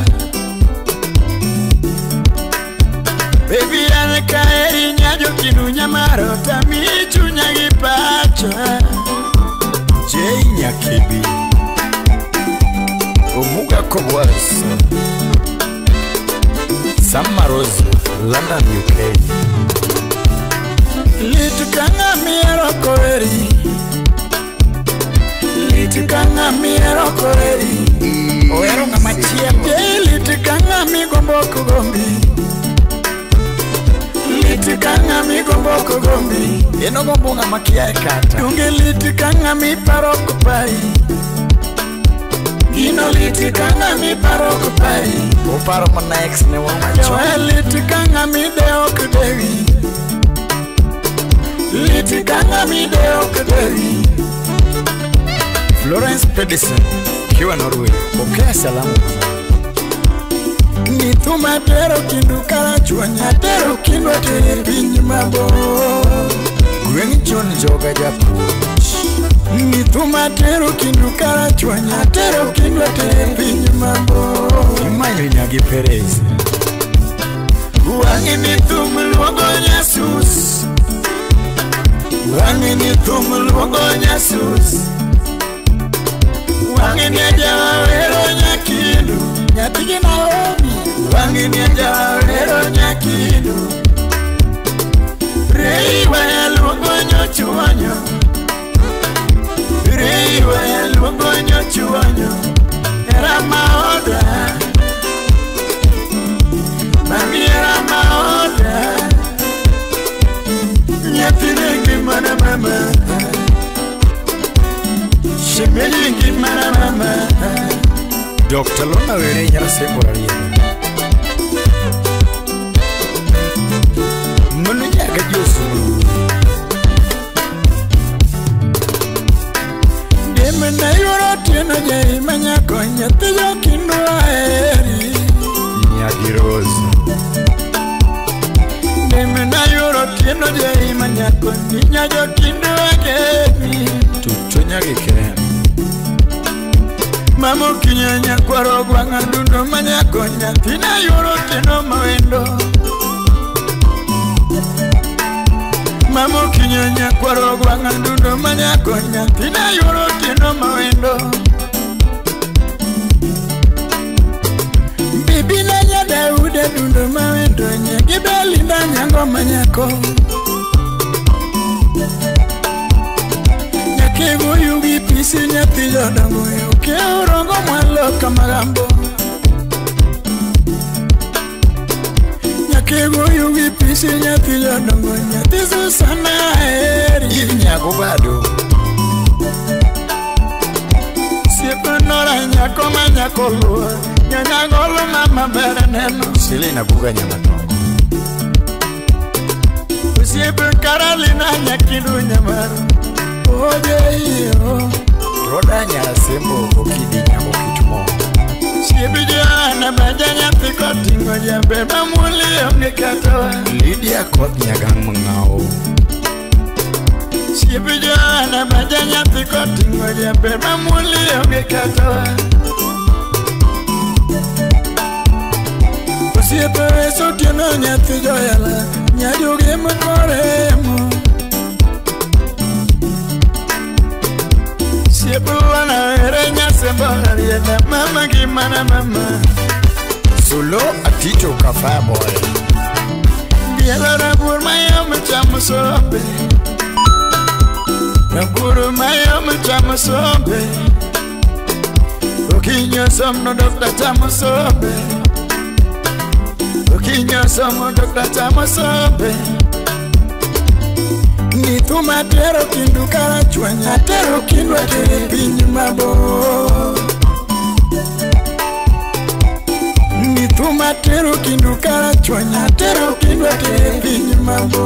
Baby aneka nyajo kindu nyamaro Tami chunyagi pacha Jay Nyakibi Omuga Kobwas Samarosa, London, UK Litukanga miero koeri Litukanga miero koeri Oero nga machiemo Litukanga migombo kugombi Litukanga migombo kugombi Eno gombo nga makia ekata Dunge litukanga mi paro kupai Gino litukanga mi paro kupai Uparo mana ex ne wamacho Joe litukanga mi deo kudewi Litukanga mi deo kudewi Florence Pedersen, kiwa Norway, pokea salamu. Nituma tero kindu karachuanya, tero kindu atere pinyi mabo. Gwen John joga japuch. Nituma tero kindu karachuanya, tero kindu atere pinyi mabo. Imanyo nyagi Perez. Wangi nitumu luongo Jesus. Wangi nitumu luongo Jesus. Wangini ajawero nyakindu Nyatigi Naomi Wangini ajawero nyakindu Rei waya luongo nyochuonyo Rei waya luongo nyochuonyo Era maoda Mami era maoda Nyatigi mana mama Shemeli mana mama Dr. Lona were nyara semborari Munu nyaga josu Deme na yoro tieno jai manyako Nyatiyo kindu aeri Nyagi Rose Deme na yoro tieno jai manyako Nyajo kindu ageni Tutu nyagi ken Mamo kinyanya kwaro gwanga dundo manyakonya Tina yoro teno mawendo Mamo kinyonya kwaro gwanga dundo manyakonya tina yoro tino mawendo Bibi na nya Daude dundo mawendo nya Gibeli na nyango manyako Nyakego yugi pisi nyati yodango Yuke urongo mwalo kamagambo Nyakego yugi pisi nyati yodango Nyati Susana eri Nyako bado Siepa nora nyako manyako lua Nyanyagolo mama bere neno Sile inabuga nyamatongo Siepa Karolina nyakidu nyamaru Oje iyo Roda nyasembo okidi nyamo kitumo Siepa Joana bajanya piko tingo jambe Mamuli onge katawa Lydia Koth nyagang mangao Siepa Joana bajanya piko tingo jambe Mamuli onge katawa Siepa eso tieno nyati joyala Nyajuge mkoremo Siepa wana ere nyasembo Arienda mama gimana mama Solo atito kafa boy Biela rabur mayo mchama sombe Rabur mayo mchama sombe Okinyo somno dokta chama sombe Okinyo somno dokta chama sombe Nitu matero kindu kara chwanya Atero kindu atere pinyi mabo Nitu matero kindu kara chwanya Atero kindu atere pinyi mabo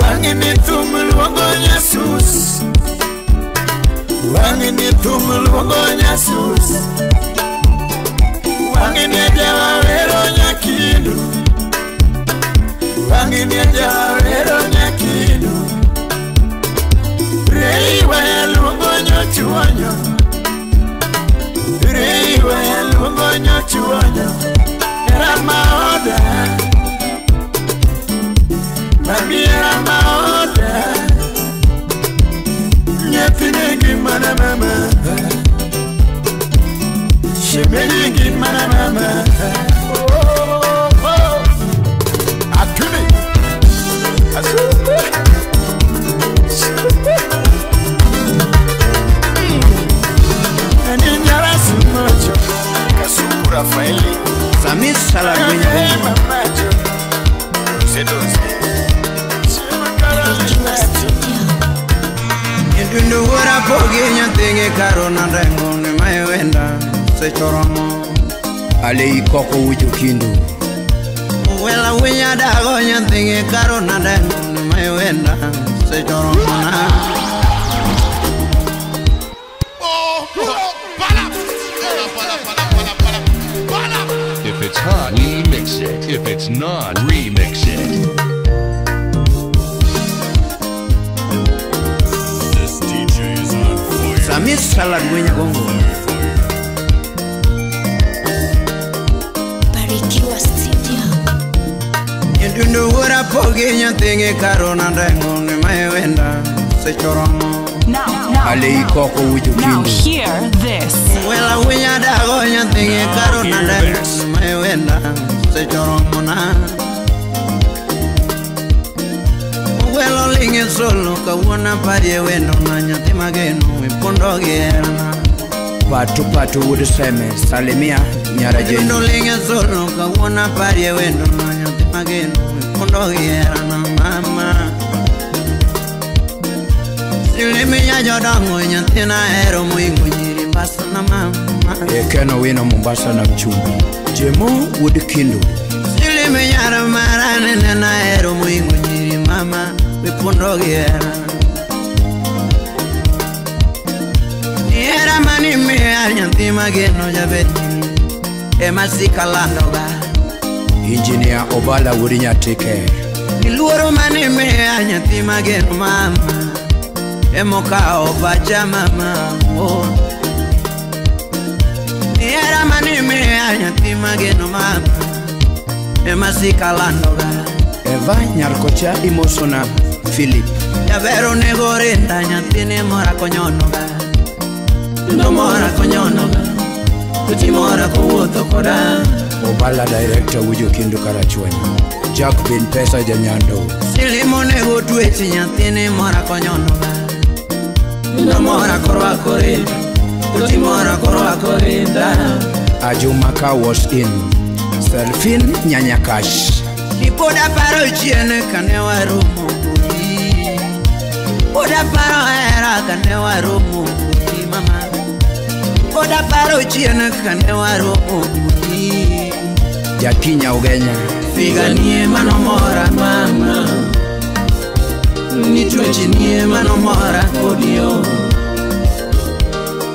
Wangi nitu mluongo Jesus Wangi nitu mluongo Jesus Wangi nijawa wero nyakindu Wangi nijawa wero nyakindu Rei waya luongo nyochuonyo Rei waya luongo nyochuonyo Era maoda Mami era maoda Nyatine gimana mama Shemeli gimana mama Atuni Ani nyara sumocho Kasuku Rafaeli Samis Salagwenya mamacho Sedozi Ndundo wora pogi nyatinge karo na rengo ni mayewenda sechoromo Ale ikoko ujo kindu Wela winya dago nyatinge karo na rengo ni mayewenda sechoromo na If it's hot, we mix it. If it's not, remix it. This DJ is on fire. Samis Salagwenya gongo Barikiwa Studio. Ndundo wora pogi nyatinge karo na rengo ni mayewenda sechoromo Now, Ale ikoko ujo now kindu hear this. Wela winya dago nyatinge karo na rengo ni mayewenda sechoromo na Welo linge solo kawona parie wendo na nyathi mageno ipondo gerana Patu uduseme salimia nyara jenu Welo linge solo kawona parie wendo na nyathi mageno ipondo gerana mama Silimiya jodango nyathi na hero muingo nyiri mbasa na mama Ekeno wino Mombasa na mchumbi Jemo Woodkindu Silimiya ramarane na hero muingo nyiri mama Wipondo gera Era mani mea nyanti mageno jabeti Ema sika landoga Engineer Obala Wurinya teke Niluoro mani mea nyanti mageno mama Emoka obaja mama Era mani mea nyanti mageno mama Emasika landoga Eva nyarkocha imosona Philip Yavero negorenda nyathine mora konyonoga No mora konyonoga Kuti mora kuwuotho koda Obala director Wujo Kindu Karachwanya Jack bin pesa janyando Silimo nego tuechi nyathine mora konyonoga No mora korwako rinda Kuti mora korwako rinda Ajumaka was in Selfin Nyanyakash Nipoda paro chiene kane warumo kuti Poda paro era kane warumo kuti mama Poda paro chiene kane warumo kuti Jakinya Ugenya Figanie manomora mama Nituechinie manomora kodio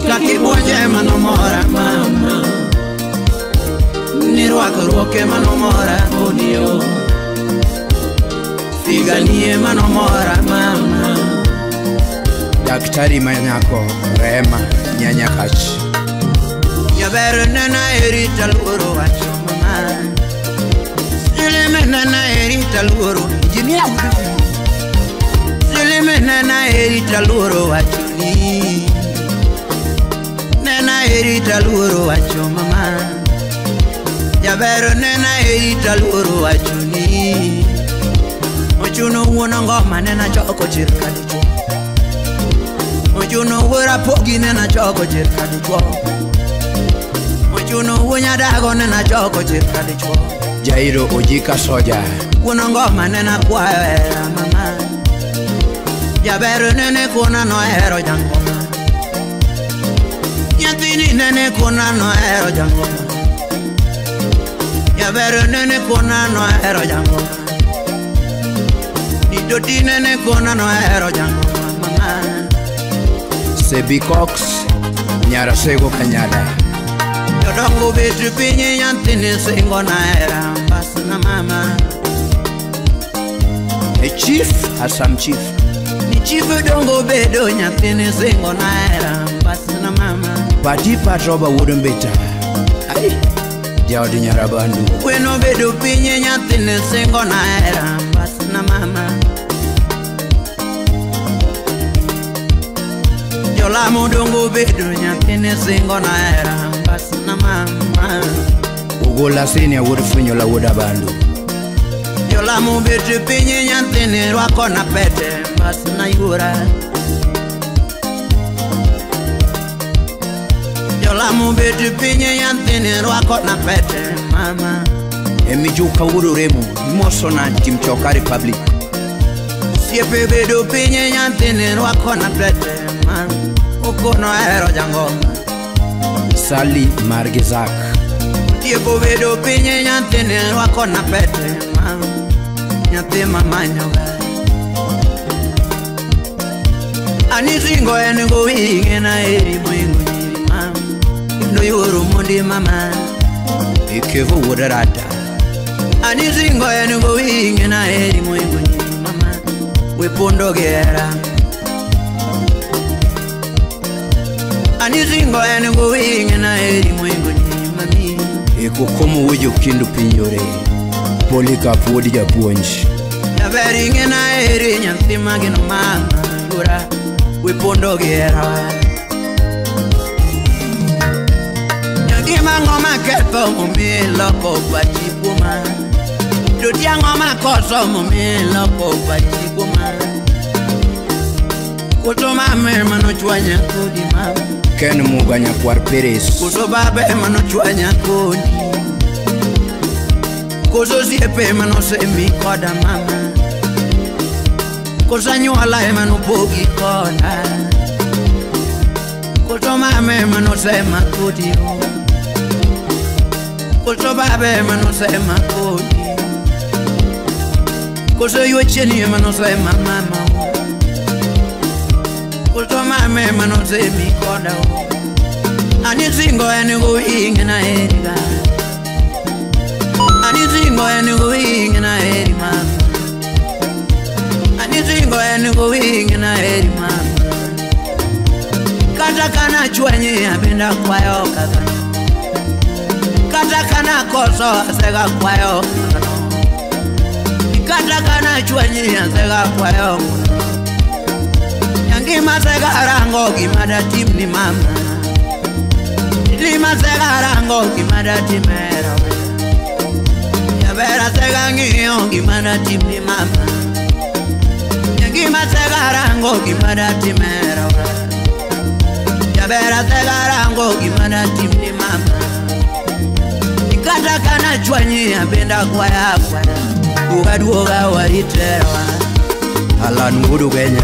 Kakibonje manomora mama Nirwako roke manomora kodio Figanie manomora mama Daktari Manyako Rema Nyanyakash Yabere nana erita luro wacho mama Silime nana erita luro Jimia Silime nana erita luro wacho ni Nana erita luro wacho mama Yabere nena erita luro wachuni Ochuno uona ngoma nena choko chirkadi chwo Ochuno uora pogi nena choko chirkadi chwo Ochuno uonya dago nena choko chirkadi chwo Jairo Ojika Soja Uona ngoma nena kwaera mama Yabere nene kuna no hero jangoma Nyatini nene kuna no hero jangoma Yabere nene kona no hero jango Nidoti nene kona no hero jango mama Sebi Cox Nyarasego Kanyada Yodongo betu pinye yantine sengo na hera Basna mama A chief Assam chief Ni chief dongo bedo yantine sengo na hera Basna mama Pati Patroba Woodenbeta Ay Jawdi Nyarabandu Weno bedo pinye nyathine sengo na era Basna mama Jolamo dongo bedo nyathine sengo na era Basna mama Ugola Senior Woodfunyo la Woodabandu Jolamo bedo pinye nyathine rwako na pete Basna yura Jolamo betu pinye yantine rwako na pete mama Emijuka Wuru Remu Mosona Timchoka Republic Siepe bedu pinye yantine rwako na pete mama Ukono hero jangoma Sali Margizak Siepo bedu pinye yantine rwako na pete mama Nyate mama nyoga Anizingo engo winge na eri mwingu nyiri mama No yoro mundi mama Ikevu Woodarata Anizingo engo winge na eri mwingu nyiri mama Wepondo gera Anizingo engo winge na eri mwingu nyiri mami Ikukumu Wujo Kindu Pinyore Polycarp Woodi Japuonj Yaberinge na eri nyanthima gino mama Yura Wepondo gera Nyagima ngoma kepo mumilo ko kwachikuma Dutia ngoma koso mumilo ko kwachikuma Kutoma mema no chwanya kodi mama Ken Muganya Kwar Peres Kuso babe mano chwanya kodi Kuso siepe mano semi koda mama Kuso nyuala mano pogi koda Kuso mame mano sema kodi Kuso babe mano sema kodi Kuso yuecheni mano sema mama Kuso mame mano semi koda Anizingo enigo inge na eriga Anizingo enigo inge na eri mama Anizingo enigo inge na eri mama Kata kana chwenye abinda kwayo kaka Kata kana koso asega kwayo kaka Ikatakana chwanyi ansega kwa yongo Yangi masega rango kimada timni mama Lima sega rango kimada timera Yabera sega ngiyo kimada timni mama Yangi masega rango kimada timera Yabera sega rango kimada timni mama Ikatakana chwanyi apenda kwa yakwa Ugaduoga waritewa Alan Ngudu Kenya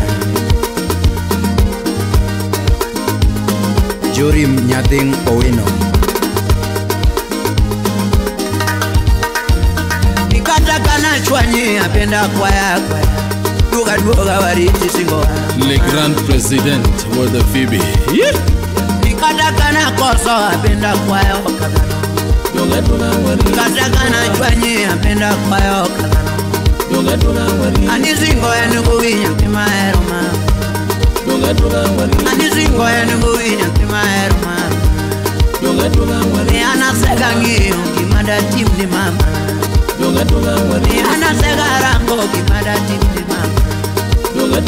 Jorim Nyathing Owino Ikatakana chwanyi apenda kwa yakwa Ugaduoga waritewa Le Grand President World Phoebe Ikatakana koso apenda kwa yakwa Ikatakana chwanyi apenda kwa yakwa Anizingo enuguwinya kimaero mama Anizingo enuguwinya kimaero mama Ni anasega ngiyo kimada timni mama Ni anasega rango kimada timni mama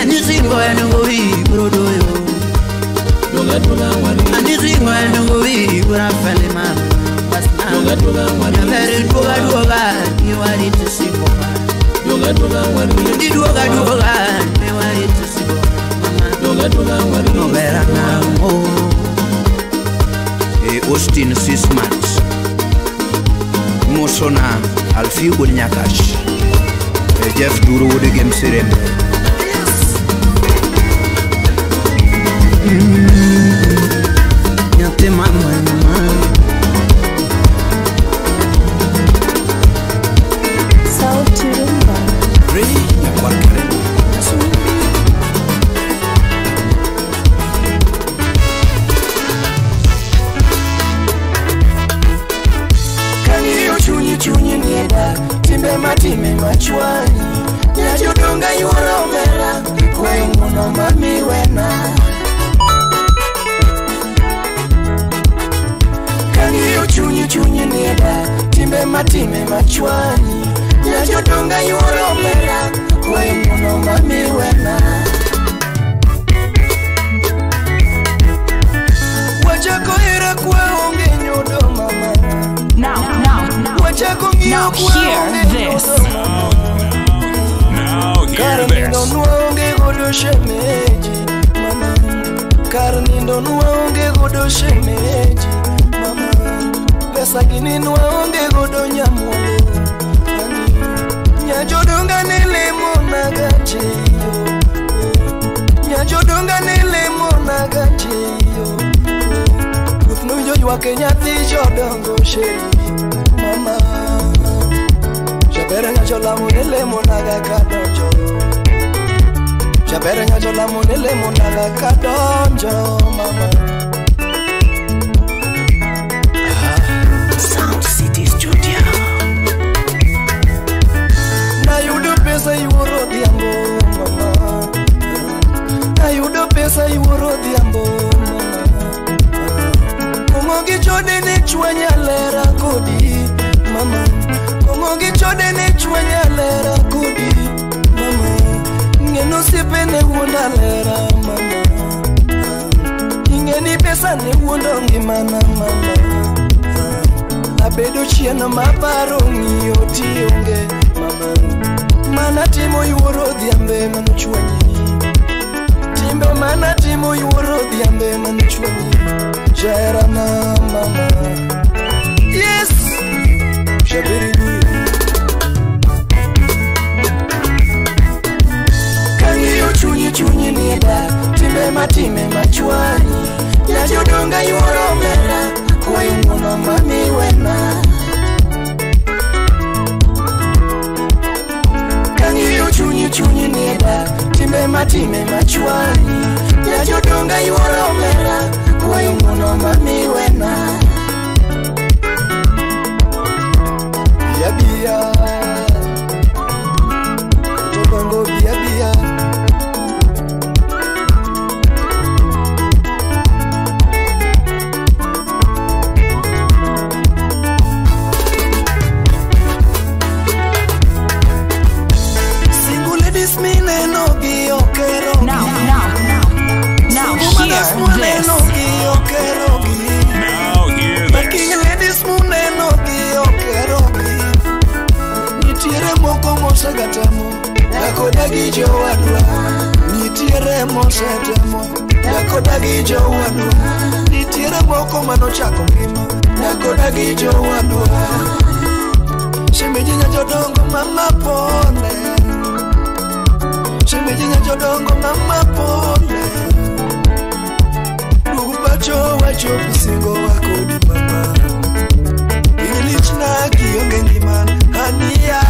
Anizingo enuguwi kurodoyo Anizingo enuguwi kurafele mama Nyamere duoga niwari tisigo Ndi duoga niwari tisigo Nobera namo Austin Sismans Mosona Alfi Nyakash Jeff Duro Wode Gemserem Nyate mama Chunyi nieda timbe matime machwani Nyajodonga yuoro omera Kwe nguno mami wena Kangiyo chunyi nieda timbe matime machwani Nyajodonga yuoro omera Kwe nguno mami wena Wachako hira kwa onge nyodo mama Now hear this. Now hear this. Karnindo nuaonge godo shemeji mama Pesa gini nuaonge godo nyamwalo Nyajodonga nilemo nagacheyo Nyajodonga nilemo nagacheyo Uthnujo yuake nyati jodongo sheri mama Shabere nyajola munele monaga kadonjo Shabere nyajola munele monaga kadonjo mama Sound City Studio Na yudo pesa yuoro diambo mama Na yudo pesa yuoro diambo mama Kumogi chode ne chwanya lera kodi mama Kumogi chode ne chwanya lera kodi mama Ngeno sipe ne wunda lera mama Ingeni pesa ne wunda ngimana mama Abedo chieno maparo ngiyo tionge mama Mana timo yuoro dhiambe manu chwanyi Timbe mana timo yuoro dhiambe manu chwanyi Jera na mama Yes Shabiri Kangiyo chunyi nieda Timbe matime machwani Nyajodonga yuoro mera Kwa inguno mami wena Kangiyo chunyi nieda Timbe matime machwani Nyajodonga yuoro mera Kwa inguno mami wena Bia bia Tobongo bia bia mosegatemo yakodagi jowadwa nitiere mosetemo yakodagi jowadwa nitiere moko manochako ngima yakodagi jowadwa Shemeji nyajodongo mama pole Shemeji nyajodongo mama pole Lubacho wacho kusingo wako di mama Ilichna kionge ngiman Hania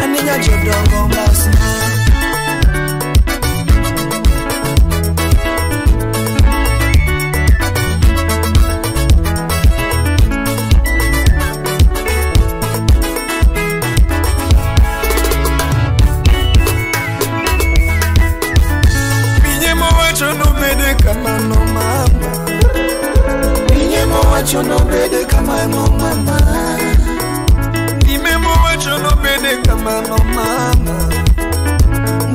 Ani nyajodongo masna Kamano mama Nimemo wacho no bede kamano mama Nimemo wacho no bede kamano mama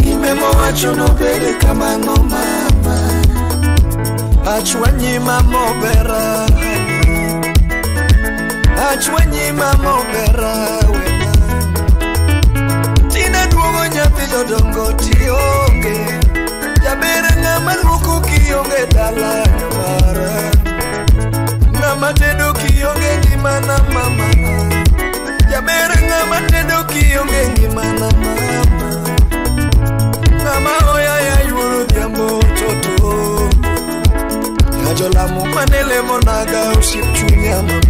Nimemo wacho no bede kamano mama Achwanyi mama bera Achwanyi mama bera wena Tina duogo nyathi jodongo tionge Jabere ngama luku kionge dala nyamara Ngama tedo kionge ngimana mama Jabere ngama tedo kionge ngimana mama Ngama oya ya yuru diambo toto Nyajolamu manele monaga usipchunya mama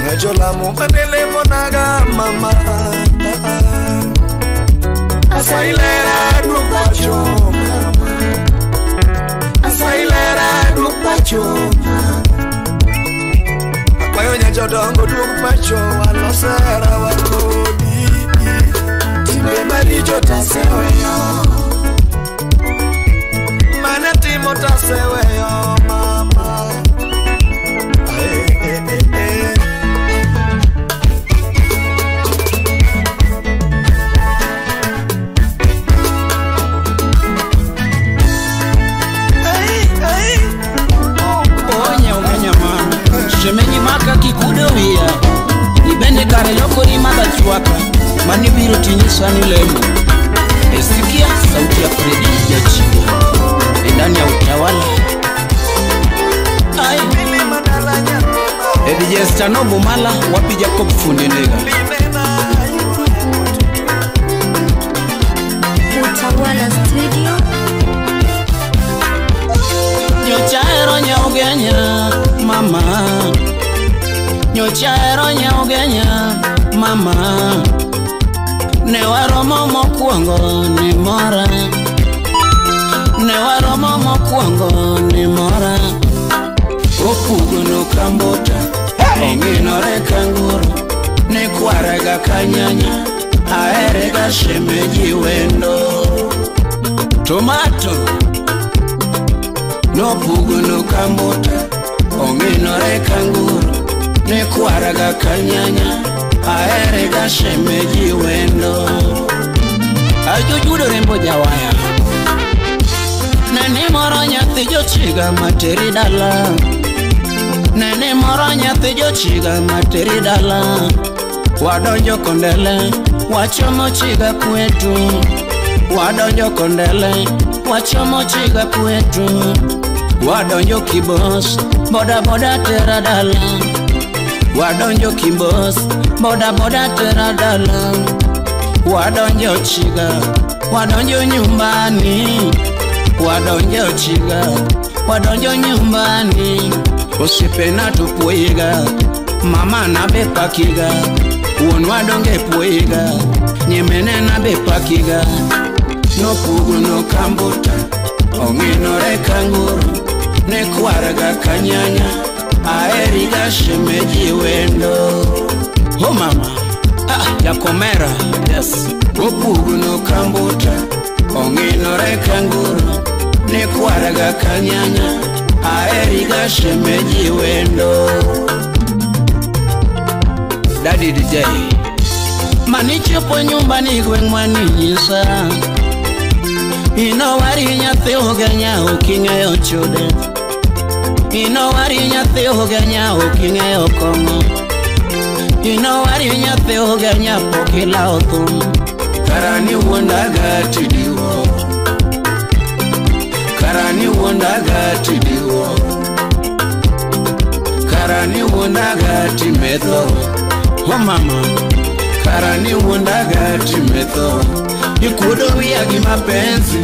Nyajolamu manele monaga mama Asailera dupacho mama Asailera dupacho mama Akwayo nyajodongo dupacho Walosera wakodi Time marijo taseweyo Mane timo taseweyo mama Shemenyi maka kikudowia Ibende kare loko ni mada chuaka Mani biro tinyisa ni lemo Esikia sauti ya Fredi Jachiga Ndani ya utawala Ay Edi Jestano Bumala Wapi Jacob Fundenega Utawala Studio Nyochaero nyaugenya mama Nyochaero nyaugenya mama Newaromo mokwongo ni mora Newaromo mokwongo ni mora Opugono kambota Onginore kanguro Nekwarega kanyanya Aerega shemeji wendo Tomato No pugono kambota Onginore kanguro Nekwaraga kanyanya Aerega shemeji wendo Ajujudo rembo jawaya Nene moro nyathi jochiga materi dala Nene moro nyathi jochiga materi dala Wadonjo kondele Wachomo chiga kwetu Wadonjo kondele Wachomo chiga kwetu Wadonjo kibos Boda boda tera dala Wadonjo kibos Boda boda tera dala Wadonjo chiga Wadonjo nyumbani Wadonjo chiga Wadonjo nyumbani Usipena tupuiga Mama na bepakiga Uon wadonge puiga Nyemene na bepakiga No pugu no kambuta Onginore kanguru Nekwaraga kanyanya Aeriga shemeji wendo Oh mama Yakomera Yes Opugu no kambuta Onginore kanguru Nekwaraga kanyanya Aeriga shemeji wendo Daddy DJ Manichopo nyumbani gwengwani nyisa Inowari nyathi ugenya uking'eyo chude Inowari nyathi ugenya uking'eyo kongo Inawari nyathi ogenya pokila othum. Karani wondaga tidiwo. Karani wondaga tidiwo. Karani wondaga timetho. Oh mama. Karani wondaga timetho. Ikudo wiya gi mapenzi.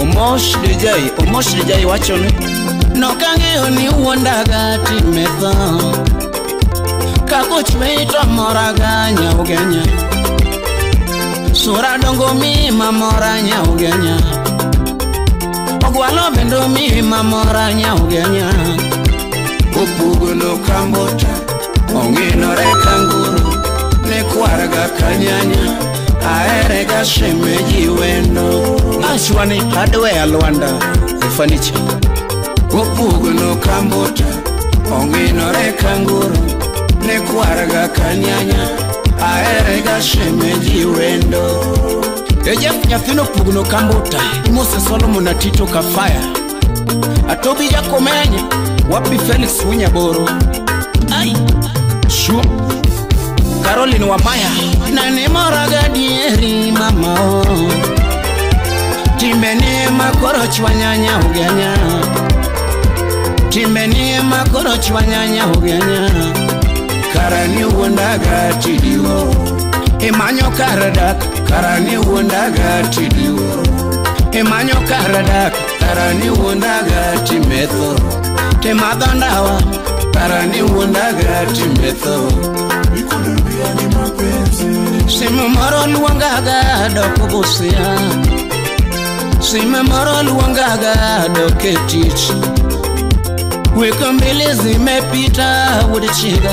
Omosh DJ wachone. Nokang'eyo ni wondaga timetho. Kakuch meito moraga nyaugenya. Sura dongo mi mamora nyaugenya. Ogwalo bendo mi mamora nyaugenya. Opugo no kambota. Onginore kanguru. Nekwarga kanyanya. Aerega shemeji wendo. Ashwani adwe alwanda furniture. Opugo no kambota. Onginore kanguru. Nekwarga kanyanya. Aerega shemeji wendo. Ejef nyathino pugo no kambota. Moses Solomon na Tito Kafaya. Atobi Jakomenya. Wapi Felix Winyaboro. Ai Shu Caroline Wamaya. Nani moraga dieri mama. Timbeni makoro chwanyanya ugenya. Timbeni makoro chwanyanya ugenya. Karani wondaga tidiwo. Emanyo karadak. Karani wondaga tidiwo. Emanyo karadak. Karani wondaga timetho. Temadondawa. Karani wondaga timetho. Sima moro luangaga dokubusia. Sima moro luangaga doketich. Wiki mbili zimepita udichiga.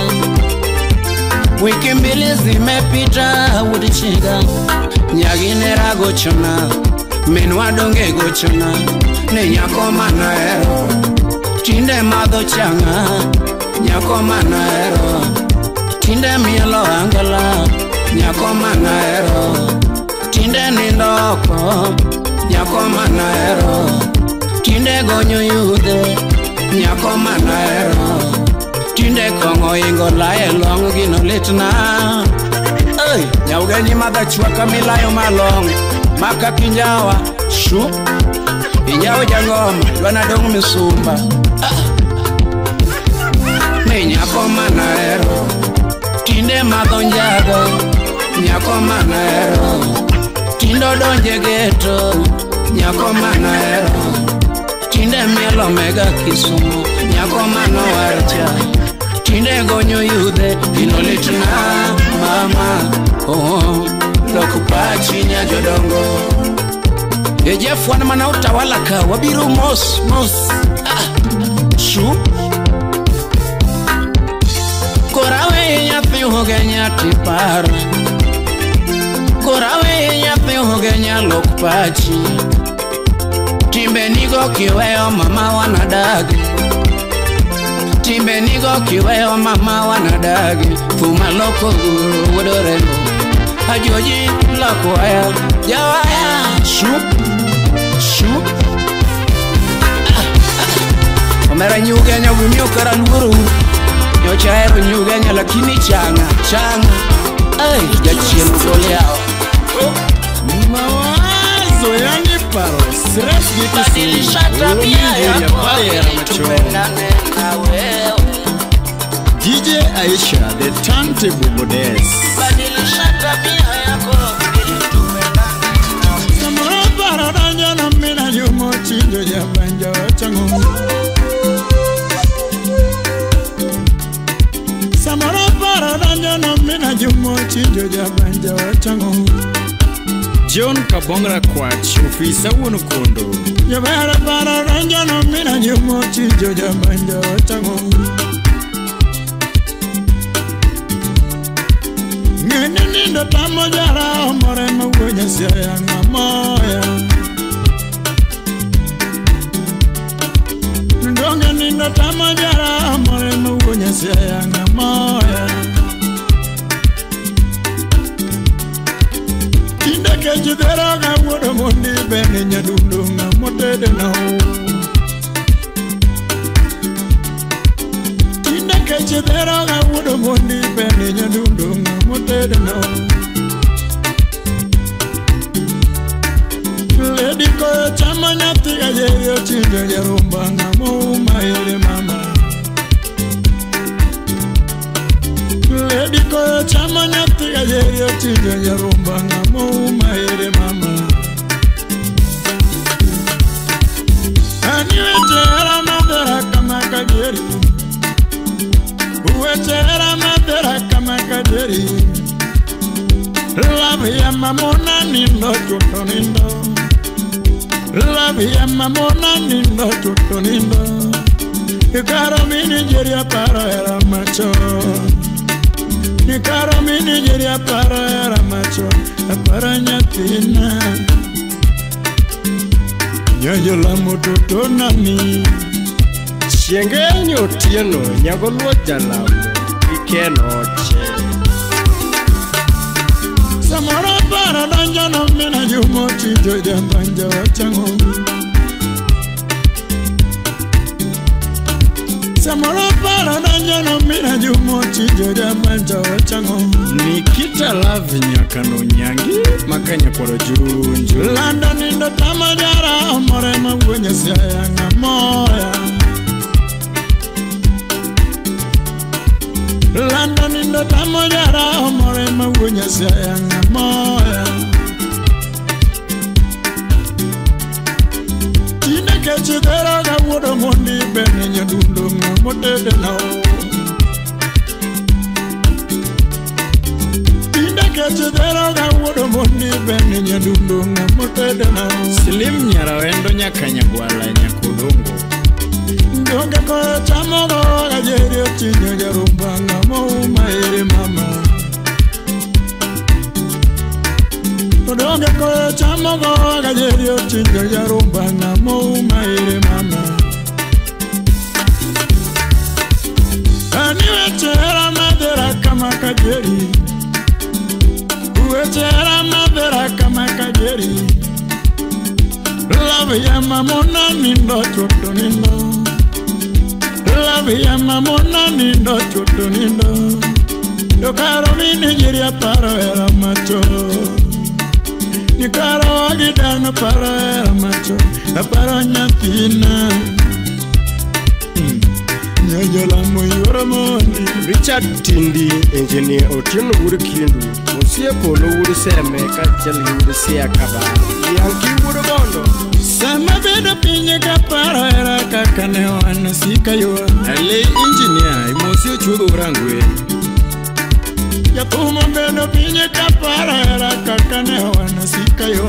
Wiki mbili zimepita udichiga. Nyaginera gochona. Minwa donge gochona. Ni nyako manaero. Tinde madho changa. Nyako manaero. Tinde mielo angala. Nyako manaero. Tinde nindoko. Nyako manaero. Tinde gonyo yude. Nyako manaero. Tinde kongo ingo lae long gino litna. Ay, nyaugeni madha chwaka milayo malong. Maka kinjawa. Shu Injawa jangoma. Dwana dong misumba. Ni nyako manaero. Tinde madho njago. Nyako manaero. Tindo donje geto. Nyako manaero. Tinde mielo mega Kisumu. Nyako mano warcha. Tinde gonyo yude. Gino litna mama. Oh, lokupachi nya jodongo. Ejef wana mana utawala ka. Wabiru mos. Shu Korawe nyathi hogenya tipara. Korawe nyathi hogenya lokpachi. Timbe nigo kiweo mama wanadagi. Timbe nigo kiweo mama wanadagi. Fuma loko guru wadoreno. Ajoji lako aya. Jawaya. Shu Omera nyugenya wimio kara luru. Nyochaero nyugenya lakini changa. Ay, jachien ugole yao. Mawazo yani paro. Stress gitu si. Badilisha tabia yako. Tupendane na wewe. DJ Aisha, the turntable goddess. Badilisha tabia yako. Tupendane na wewe. Samoro paro danja na mina yumo chinjo ya banja wachangu. Samoro paro danja na mina yumo chinjo ya banja wachangu. John Kabongra Kwach, ofisa wuno kondo. Yabara paro danja na mina yumo chinjo ya banja wachangu. Ngene nindo tamo jara omore mawunya siya nga moya. Ndonge nindo tamo jara omore mawunya siya nga moya. Tinde kechidera nga wudo mundi beni nyadundo nga motede na u. Tinde kechidera nga wudo mundi gajerio chijo jarumba ngamo maere mama Ani wetera madara kama kajeri Wetera madara kama kajeri Love ya mamona nindo chuto nindo Love ya mamona nindo chuto nindo Caro mi Nigeria para era macho Caro mi Nigeria para era macho Para nyatina Nyoyo la mutoto nani Chienge nyotieno nyagolwo jalamo Ikenoche Samora para danjano mina jumo chijo jambanja wachango Samora para danjano mina jumo chijo jambanja wachango Nikita love nyakano nyangi makanya koro junju Landa nindo tamajara morema wenye siya ngamoya Landa nindo tamajara morema wenye siya ngamoya Tina kechidera ga wodo mondi bene nyadundo ngamotede nao Kechidera ga wodo mondi bene nyadundo ngamotede nao Slim nyarawendo nyakanya gwala nyakudongo Ndonge ko chamogo gajerio chinyo jarumba ngamo maere mama Ndonge ko chamogo gajerio chinyo jarumba ngamo maere mama Ani wetera madera kama kajeri Wetera madera kama kajeri Love ya mamona nindo chuto nindo Love ya mamona nindo chuto nindo Yo caro mi Nigeria para era macho Ni caro agidano para era macho Para nyatina Nyoyo la muyoro mondi Richard Tindi engineer Otieno wuri kindu Musie polo wuri seme kachali wuri siya kaba Yanki wuri bondo Sama bedo pinye kapara era kakane wana sika yo Ale engineer musie chudu urangwe Ya puma bedo pinye kapara era kakane wana sika yo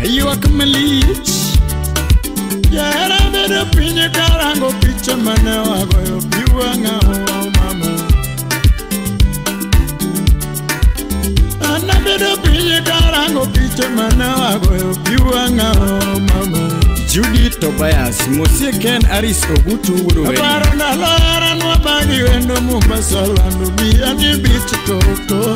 Ayo akamalich Ya era bedo pinye karango picha mane wago yo piwa ngao mama Ana bedo pinye karango picha mane wago yo piwa ngao mama Judy Tobias musie Ken Aris Ogutu wuri weni Aparo na loera nwa bagi wendo Mombasa landu biya ni bichi toto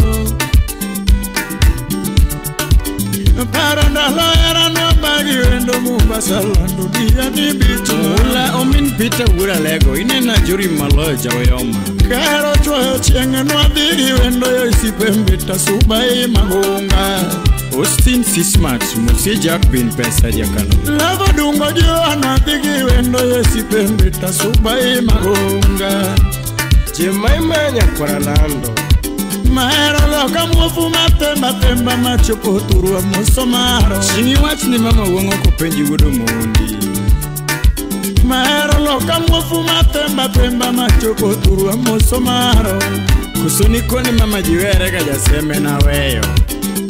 Aparo na loera nwa bagi wendo Mombasa landu biya ni bichi Ula omin pita wura lego inena juri maloja weyoma Kero chwa chienge nwa bigi wendo yo isipembita subai magunga Austin Sismat musie Jack bin pesa jakano Lava dungo joana bigi wendo yo isipembita subai magunga Jemaimanya kwa nando Mahero loka mwofu matemba temba machopo turua musomaro Chini wach ni mama wango kupenji wudu mundi Mahero loka mwofu matemba temba machopo turua musomaro Kusuni koni mama jiwere kaja seme na weyo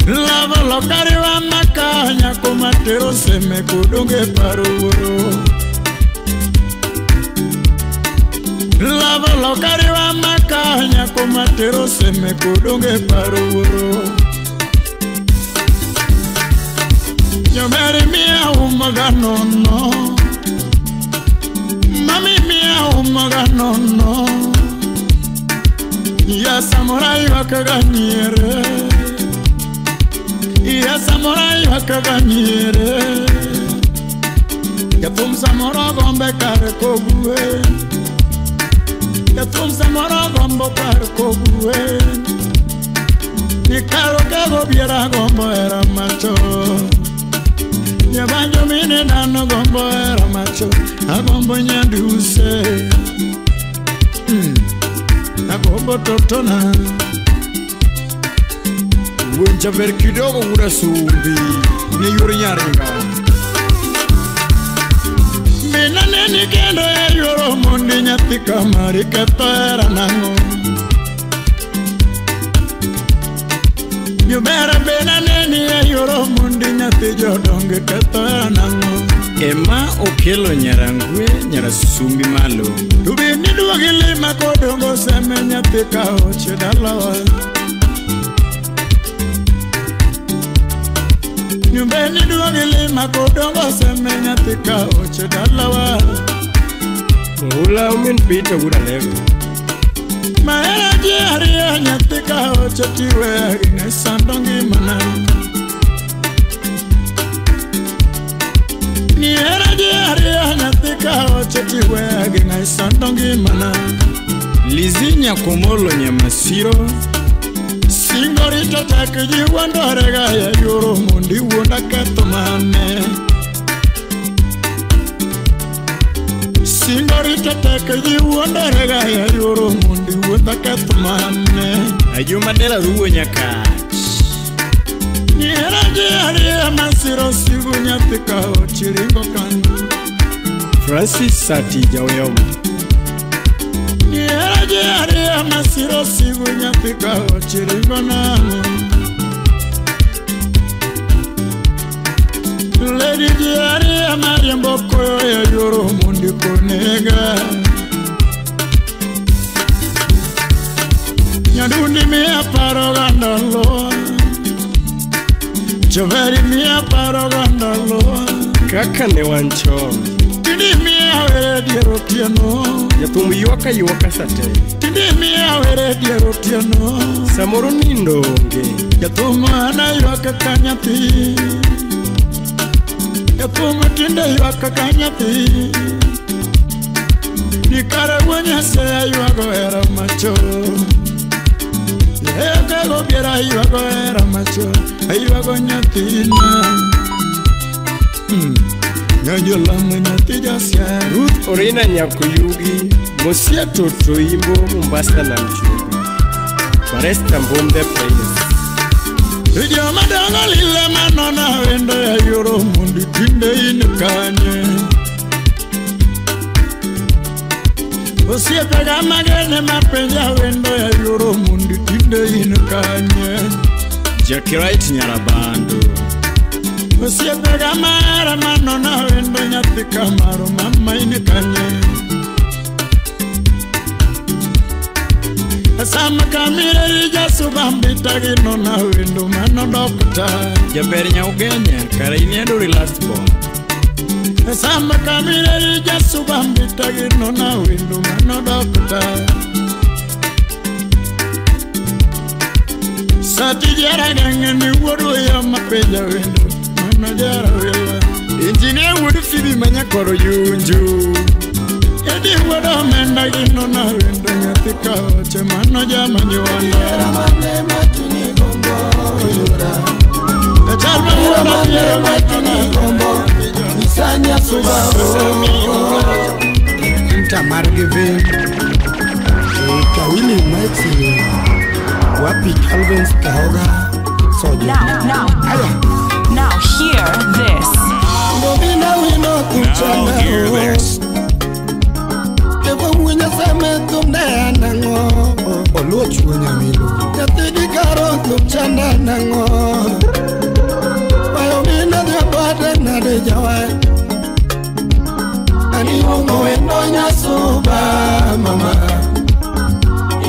Lava lokari wa makanya kumatero seme kudunge paruro Lava lokari wa makanya kumatero seme kudunge paruro Nyomeri mia umaga nono Mami mia umaga nono Ya samurai wakaganyere Ya samurai wakaganyere Ya tum samura gombe kare koguwe Ya tum samura gombo kare koguwe Ni karo kago biera gombo era macho Ya banjo mine nano gombo era macho Agombo nyanduse Agombo totona Wunja ber kidogo ura sumbi ni yuri nyaringa Mina neni kendo ya yoro mundi nyati kamari ketara nango Yubera bena neni ya yoro mundi nyati jodonge ketara nango Ema okelo nyarangwe nyarasumbi malo Tubini duwagili makodongo seme nyati kao chedalawa Nyumbeni duwagili makodongo seme nyati kao chedalawa Ula umin pita gura lego Maera jiaria nyati kao chetiwe Gine sandongi mana Niera jiaria nyati kao chetiwe Gine sandongi mana Lizinya komolo nyamasiro Singorita takiji wandorega ya yoro mundi wunda katomane Singorita takiji wandorega ya yoro mundi wunda katomane Ayuma dela ruwe nyakach Niera jiaria masiro sigu nyatika chiringo kanu Francis Sati Jaoyoma Niera jiaria masiro sigu nyatika chiringo nanu Lady jiaria mariambo koyo ya yoro mundi konega Nyadundi mia paro gandalo Choveri mia paro gandalo Kaka ne wancho Tindi mia were diero tiano Yatum yuaka sate Tindi mia were diero tiano Samoro nindo nge Yatum ana yuaka kanyati Yatum tinde yuaka kanyati Nikare wanya se yuago era macho Eka go biera yuago era macho Yuago nyatina Nyajolama nyatija siya Ruth Orina Nyakuyugi Mosia Toto Imbo Mombasa na Mchubi Baresta Mbomde Plains Ija madanga lile manona wendo ya yoro mundi kinde inukanye Mosia pega magene mapenja wendo ya yoro mundi kinde inukanye Jackie Wright Nyarabando Mosia pega mara manona wendo nyati kamaro mama inukanye Sama kamire ija subambita ginona wendo mano dokta Jaber Nyaugenya Karainiendo Relaxed Bond Sama kamire ija subambita ginona wendo mano dokta Sati jara gangeni wadu ya mapeja wendo mano jara wela Engineer wudu fibi manya koro yunju Yedi wado menda ginona wendo nyatika oche mano jama nyuanda Ramane matuni gombo yura Echalme wado yere matuni gombo Nisanya subao Inta margive Kawili maiksi Wapi Calvin's kahoga Soja Now hear this. Mbobina wino kuchana Kevo mwinya seme tumne nango Oluochu nyamilo Yatidi karo kumchana nango Bayomina diabade na de jawai Ani wongo wendo nyasuba mama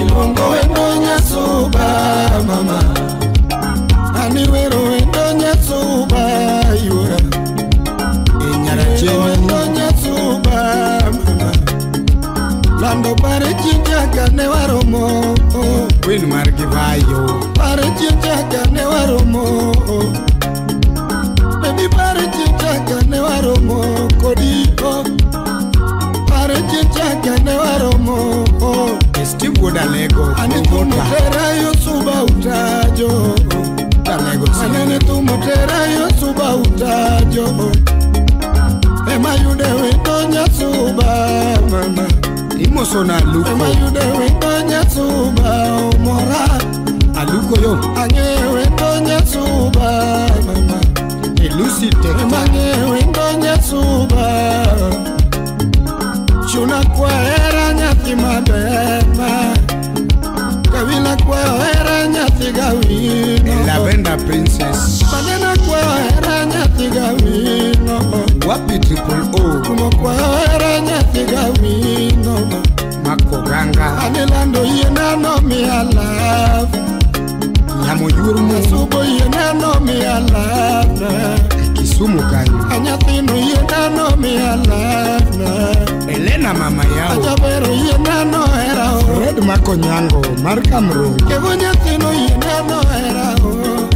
Ilongo wendo nyasuba mama Ani wero wendo nyasuba yura Inyara cheme wendo nyasuba mama Lando pare chinjaga ne waromo Win margivayo Pare chinjaga ne waromo Baby pare chinjaga ne waromo Kodiko Pare chinjaga ne waromo Steve Wodalego Ani tumotera yo suba utajo Dalego Anene tumotera yo suba utajo Ema yude wito nya suba mama Imoso na luko Ema yude wito nya suba umora Aluko yo Ange wito architect Mange wendo nyasuba Chuna kwa era nyathi mabema Kawila kwa era nyathi gawino Lavender Princess Manena kwa era nyathi gawino Wapi Triple O Kumo kwa era nyathi gawino Makoganga Anilando yenano mi alaf Nyamo yurmu Subo yenano mi alaf Kisumu kanyo Anyathino yenano mi alaf Elena mama yao Ajabero yenano era o Fred Makonyango Markamro Kevo nyathino yenano era o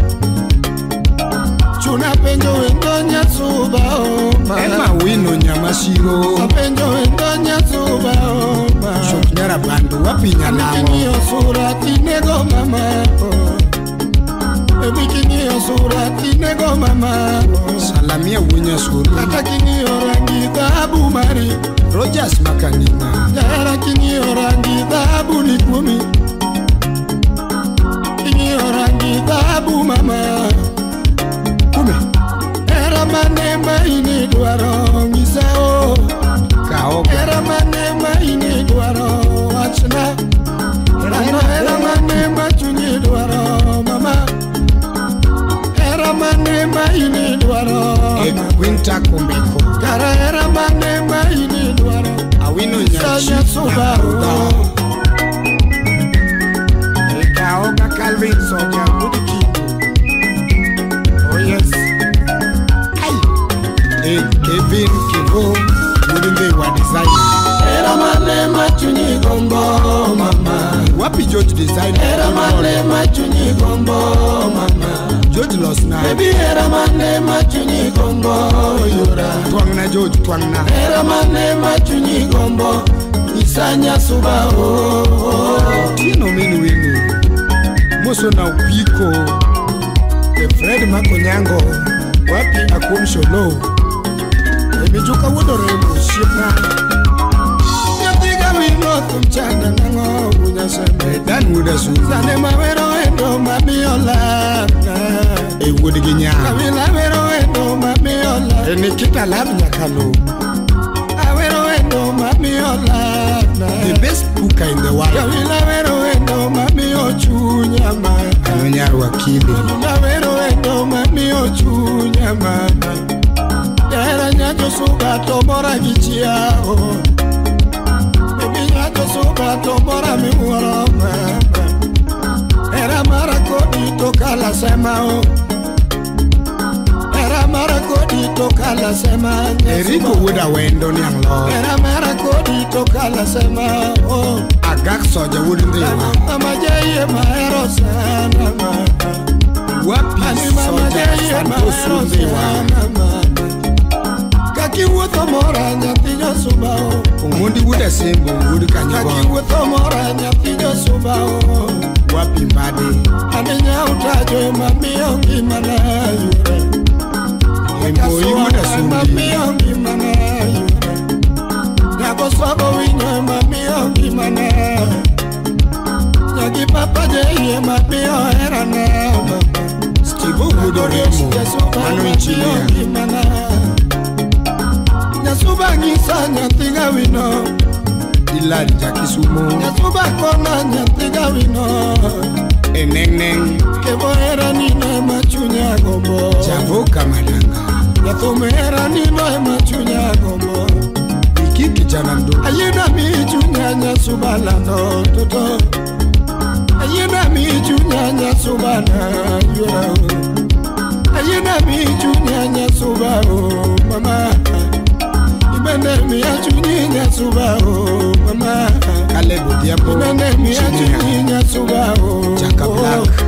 Chuna penjo wendo nyasuba o Emma Wino Nyamashiro Penjo wendo nyasuba o Shoknyara bandu wapi nyanamo Amikinio surati nego mama o Amikinio surati nego mama o Salamia Wunya Suru Kata kinio rangi dhabu mari Rogers Makanina Yara kinio rangi dhabu ni kumi Kinio rangi dhabu mama Kume Era manema ini duaro ngisao Kaoga Era manema ini duaro achna Era manema chunyi duaro mama Era manema ini duaro Winter Kombeko Kara era manema ini duaro Awino Sanya Nyachi subao Kaoga Calvin Soja Mudikibu Oh yes Kevin Kivo wouldn't they were designing Era manema chunyi gombo mama Wapi George design Era manema chunyi gombo mama George lost now Baby era manema chunyi gombo yura Twangna George twangna Era manema chunyi gombo Isanya suba Tino mini wini Moso na upiko Fred Makonyango Wapi akumsholo Emijuka wodoremo shipna Nyatiga wino kumchana nango unyaseme Dan wuda su Zane mawero endo mamiola Wudiginya Kawila wero endo mamiola Nikita lab nyakalo Awero endo mamiola The best cooker in the world Kawila wero endo mamio chunyama Anonyaru wakili Kawila wero endo mamio chunyama Era nyajo suga tomora gichiao Baby nyajo suga tomora miwara Era marakodi toka la semao Era marakodi toka la sema Eriko weda wendo ni anglo Era marakodi toka la semao Agak soja wouldn't they were Amajaye maero sana Wapi soja Santosu they were Kaki wuto mora nyathijo subao Umundi wuda sembo wudi kanyago Kaki wuto mora nyathijo subao Wapi mbade Aninya utajo mamio ngimana yure Embo iwuda sundi mamio ngimana yure Nyako sabo winyo mamio ngimana Nyaki papa jeye mamio erana Stivo wudoremo Mano engineer Nyasuba ngisa nyathiga wino Ilari jakisumo Nyasuba kona nyathiga wino Eneng Kevo era nino ema chunya gombo Javo kamalanga Nyathume era nino ema chunya gombo Iki kijana mdogo Ayina mi chunya nyasuba lano toto Ayina mi chunya nyasuba na yura Ayina mi chunya nyasuba mama Ibene mi achunyi nyasuba mama Kalebo diapo Ibene mi achunyi nyasuba Jaka Black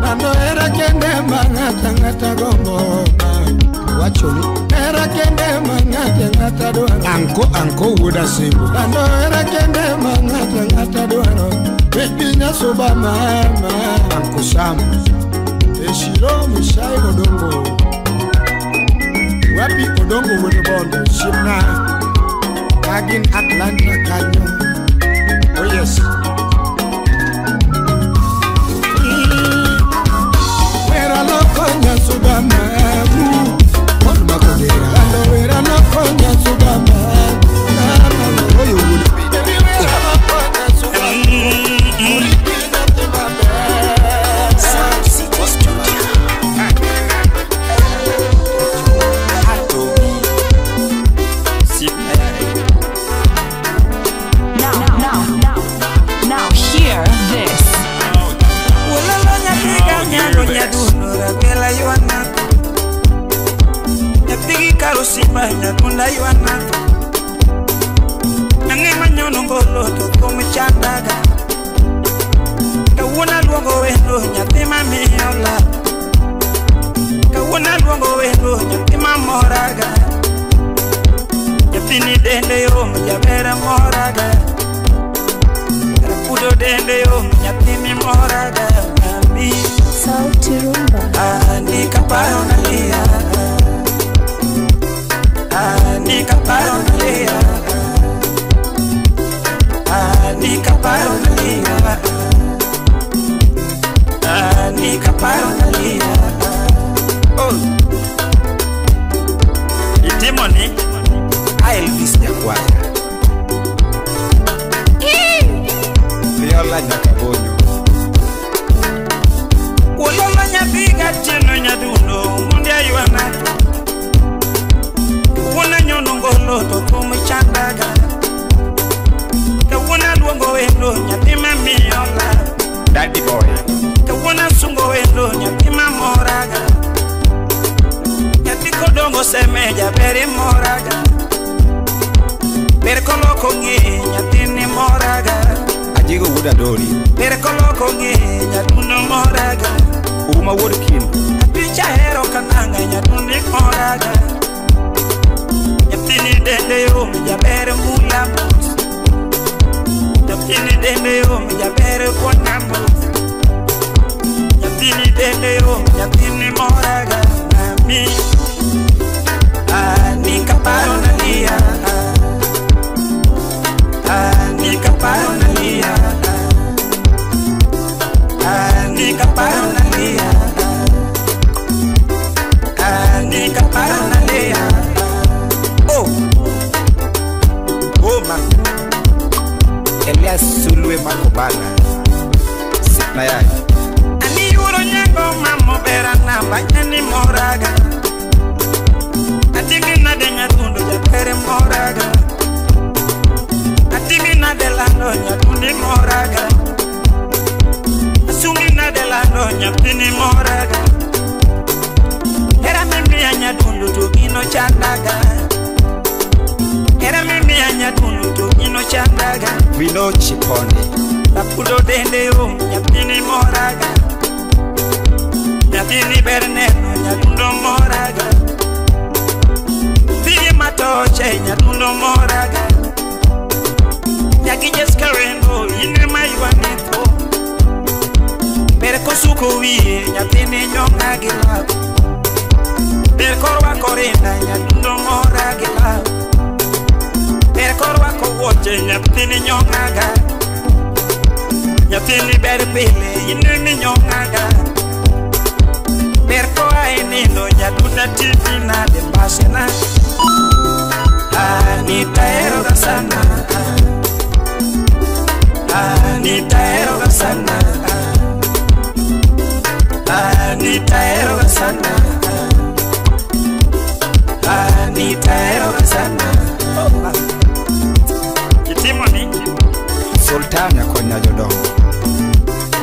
Nando era kende mangata gombo Wachoni Era kende mangata duaro Anko wuda sembo Nando era kende mangata duaro Baby nyasuba mama Anko Sam Eshiro Mushai Odongo Wapi Odongo Wodobondo Shipna Kagin Atlanta Kanyo Oh yes Wera loko nyasuba mamu Munda yuana Nani manyono ngolo to komi chandaga Kawuna luongo wendo nyathi mamiola Kawuna luongo wendo nyathi mamoraga Nyathini dende yo mjabera moraga Rapudo dende yo nyathini moraga Nami Sauti Rumba Nikaparo nalia Nikaparo nalia Nikaparo nalia Nikaparo nalia Oh Itimoni Elvis Nyakwaya Viola Nyakabonyo Wolola nyabiga tino nyadundo Mundi ayuana Wuna nyono ngolo to kumichandaga Kawuna luongo wendo nyathima miola Daddy boy Kawuna sungo wendo nyathima moraga Nyathi kodongo semeja beri moraga Beri koloko ngi nyathini moraga Ajigo wuda dori Beri koloko ngi nyadundo moraga Uma workin Apicha hero kananga nyadundi moraga Nyathini dende yo mjabere mula bus Nyathini dende yo mjabere kona bus Nyathini dende yo nyathini moraga Nami Nikaparo nalia Nikaparo nalia Nikaparo nalia Nikaparo nalia Oh man Elias Sulwe Makobana Sipna yake Ani yuro nyango mamo bera namba Nyani moraga Atimi na denya tundo japere moraga Atimi na delano nyatundi moraga Asumi na delano nyapini moraga Hera mimi ya nyatundu tu ino chandaga Hera mimi ya nyatundu tu ino chandaga Vino Chipone Rapudo dende yo nyapini moraga Nyapini berneno nyatundo moraga Fili matoche nyatundo moraga Nyaki jeskarendo ine mayuanito Bere kosuko wie nyapini nyonga gila Bere korwa korenda nyatundo moraga gila Bere korwa kowoche nyapini nyonga Nyapini bere pele ine mi nyonga Bere koa enino nyatunda tipi na dembasena Nitaeroga sana Nitaeroga sana Nitaeroga sana Nitaeroga sana Kitimoni Sultan ya konya jodongo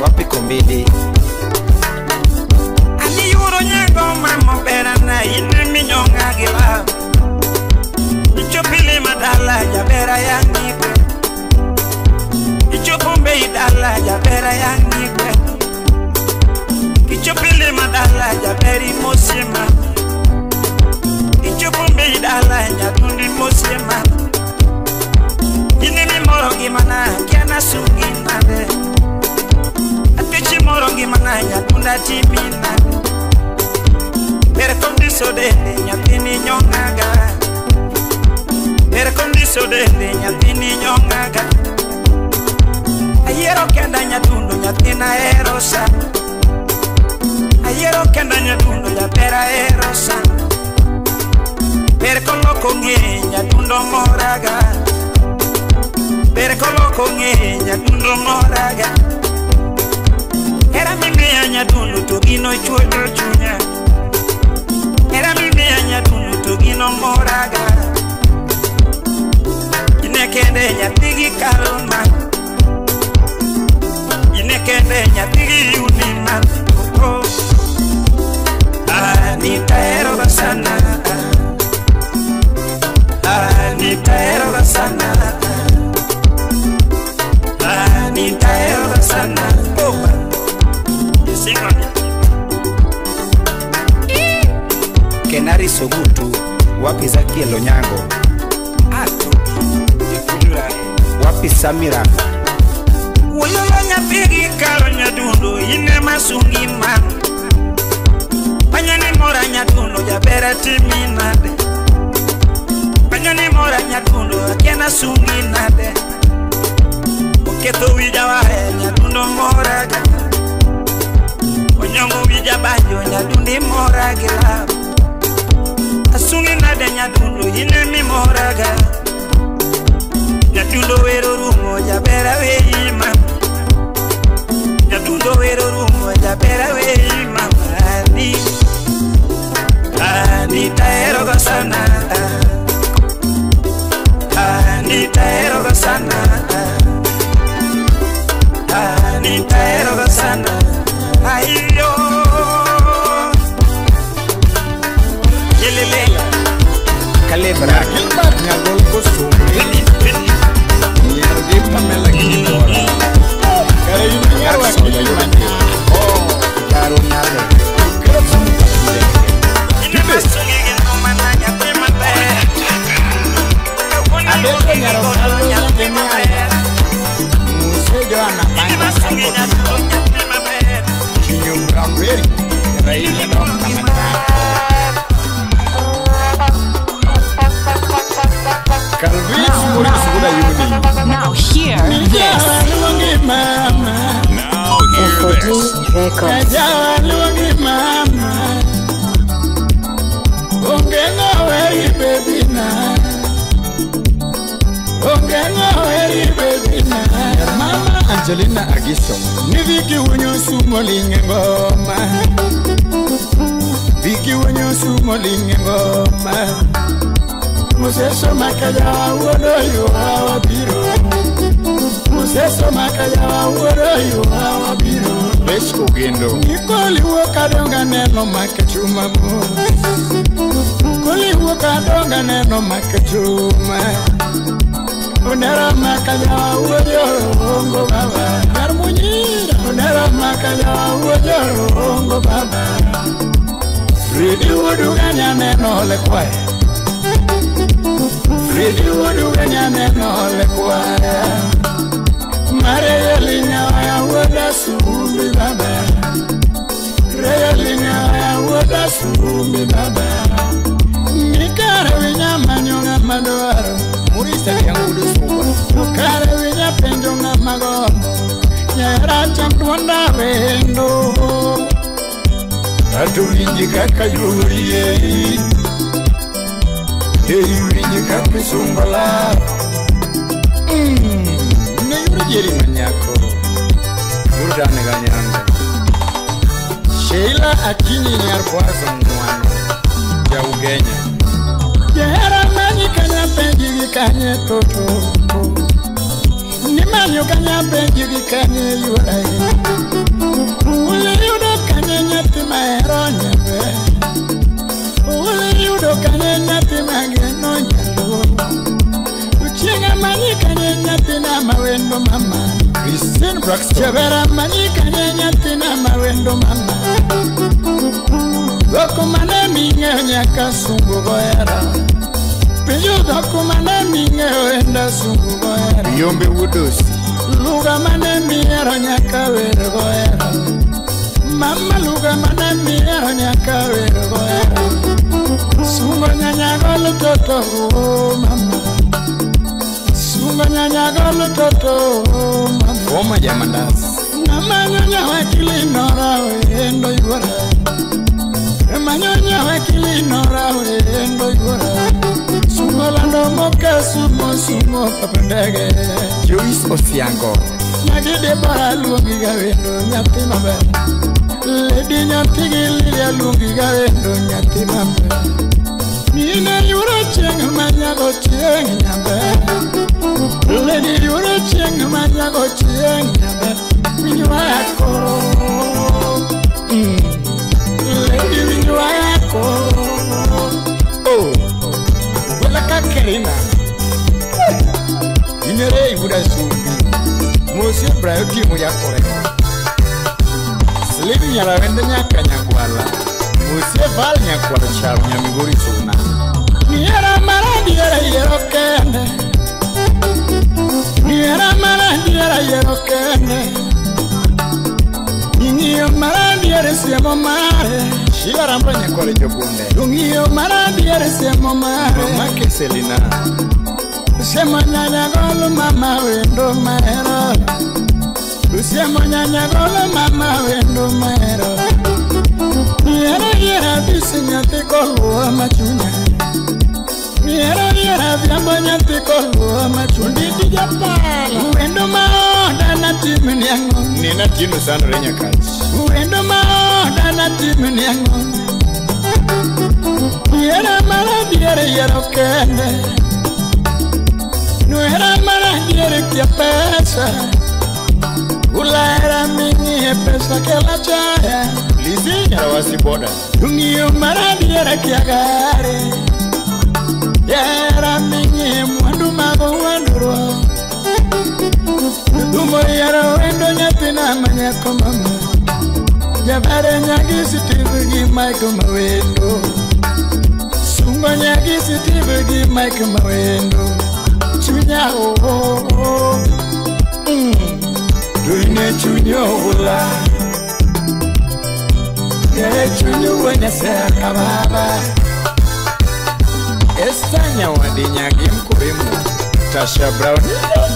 Wapi kombidi Ani yuro nyango mamo bera na ine minyonga gila Ichopili madala ya bera ya nikwe Ichopombe idala ya bera ya nikwe Ichopili madala ya beri mosima Ichopombe idala ya tundi mosima Inini morongi mana kiana sungi nade Atichi morongi mana ya tunda timi nade Bere kondiso dende nyatini nyongaga Bere kondiso dende nyatini nyongaga Ayero kenda nyatundo nyatina erosa Ayero kenda nyatundo nyapera erosa Bere koloko nge nyatundo moraga Bere koloko nge nyatundo moraga Era mimi ya nyatundo tugino chuojo chunya Era mimi ya nyatundo tugino moraga Inekende nyatigi kalma Inekende nyatigi unina Nitaeroga sana Wapi Zakiel Onyango? Wapi Samira? Woyoyo nyafiri kalo nyadundo ine masungi man Panyani mora nyadundo jabera timinade Panyani mora nyadundo akena sungi nade Oketo wija wae nyadundo moraga Onyongo wija banjo nyadundi moraga Asungi nade nyadundo ine mi moraga Nyadundo wero rumo jabera weima Nyadundo wero rumo jabera weima Anita eroga sana Anita eroga sana Anita eroga sana Ayo Yelelela Kalebra Gilbert Nyagol Kosumi Nyargi Pamela Gilbora Kare Yunyar Wakili Mani Oh Karo Nyale Kero Samita Kibe Adeko Nyaro Kalo Nyake Nyaya Musejo Anapanga Sampo Kinyum Ramberi Raini Dom Kamata Now hear this. Now hear Mama Angelina Agiso Niviki wenyo sumolinge ngoma Viki wenyo sumolinge ngoma Museso makaya wodo yo awabiro Museso makaya wodo yo awabiro Besko gendo Nikoli wakadonga neno makachuma mo Koli wakadonga neno makachuma Unera makaya wodo ongo baba Narmunyira Unera makaya wodo ongo baba Fridi wodo ganya neno lekwae Fridi wodu ganyane nole kwaya Mare linya ya woda sumbi baba Re linya ya woda sumbi baba Mikare winya manyonga madoaro Murisa yangu dusuwa Mukare winya penjonga magono Nyara chamtuanda wendo Atulinji kakayuriye Eyurinyi kapisungala Neyuri manyako Murdane ganyanga Sheila Akinyi ni arpwaza mwano Ya ugenya Jehera manyi kanya penji gikanye toto Nimanyo kanya penji gikanye yurai Ule yudo kanye nyati maero nyebe Ule yudo kanye nyati mageno nyalo Uchinga manyi kanye nyati na mawendo mama Christine Braxton Chabera manyi kanye nyati na mawendo mama Dokumane minge nyaka sungu goyara Pinyo dokumane minge wenda sungu goyara Yombe Wudosi Luga mane miero nyaka wero goyara Mama luga mane miero nyaka wero goyara Sungo nyanya golo toto mama Sungo nyanya golo toto mama Oma Jamandas Nama nyonya wakili nora wendo yuara Manyonya wakili nora wendo yuara Sungo lando moka sumo papendege Joyce Osiango Nagide bara luongi ga wendo nyati mabe Lady nyati gililia luongi ga wendo nyati mabe Nine yuro cheng manyago cheng nyambe Lady yuro cheng manyago cheng nyambe Minywa yako Lady minywa yako Oh Wala kakerina Inyere ibuda sumbi Mose brayo timu ya koreko Slivi nyara wende nyaka nyagwala Mose val nyakwara charu nyamigori suna Niera maradiera yerokende Niera maradiera yerokende Ningio maradiera siamo mare Shila rambanya kwa rejo bunde Ningio maradiera siamo mare Make Selina Siamo nyanya golo mama wendo maero Siamo nyanya golo mama wendo maero Niera bisinya te kolo machunya Niera vyambanya te kolo machundi dijapala Wendo maoda na timini yango Nina tinu sana renya kachi Wendo maoda na timini yango Niera maradiera yerokende Nuera maradiera kia pesa Ulaera mingi pesa ke la chaya Lizi nyara wasi boda Dungio maradiera kia gare Yera mingi mwandu mago wanduro Dumo yara wendo nyatina manyako mama Jabare nyagisi tibugi maiko mawendo Sungo nyagisi tibugi maiko mawendo Chunya oh Duine chunyo ula Yere chunyo wenya seka baba Esanya wadinya gimkurimu Tasha Brown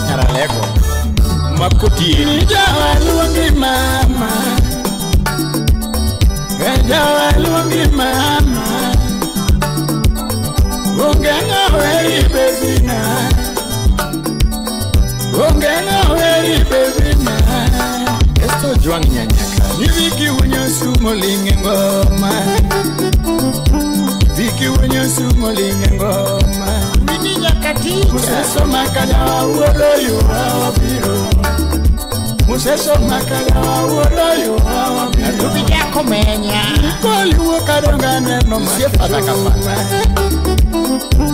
nyara lego Makuti Nijawa luangi mama Nijawa luangi mama Ungenga weri bebina Ungenga weri bebina Esto juang nyanyaka Niviki unyo sumo linge ngoma Viki unyo sumo linge ngoma Mini nyakaticha Museso makala uolo yuwa biro Museso makala uolo yuwa biro Nubi yako menya Nikoli wakadonga neno makachuma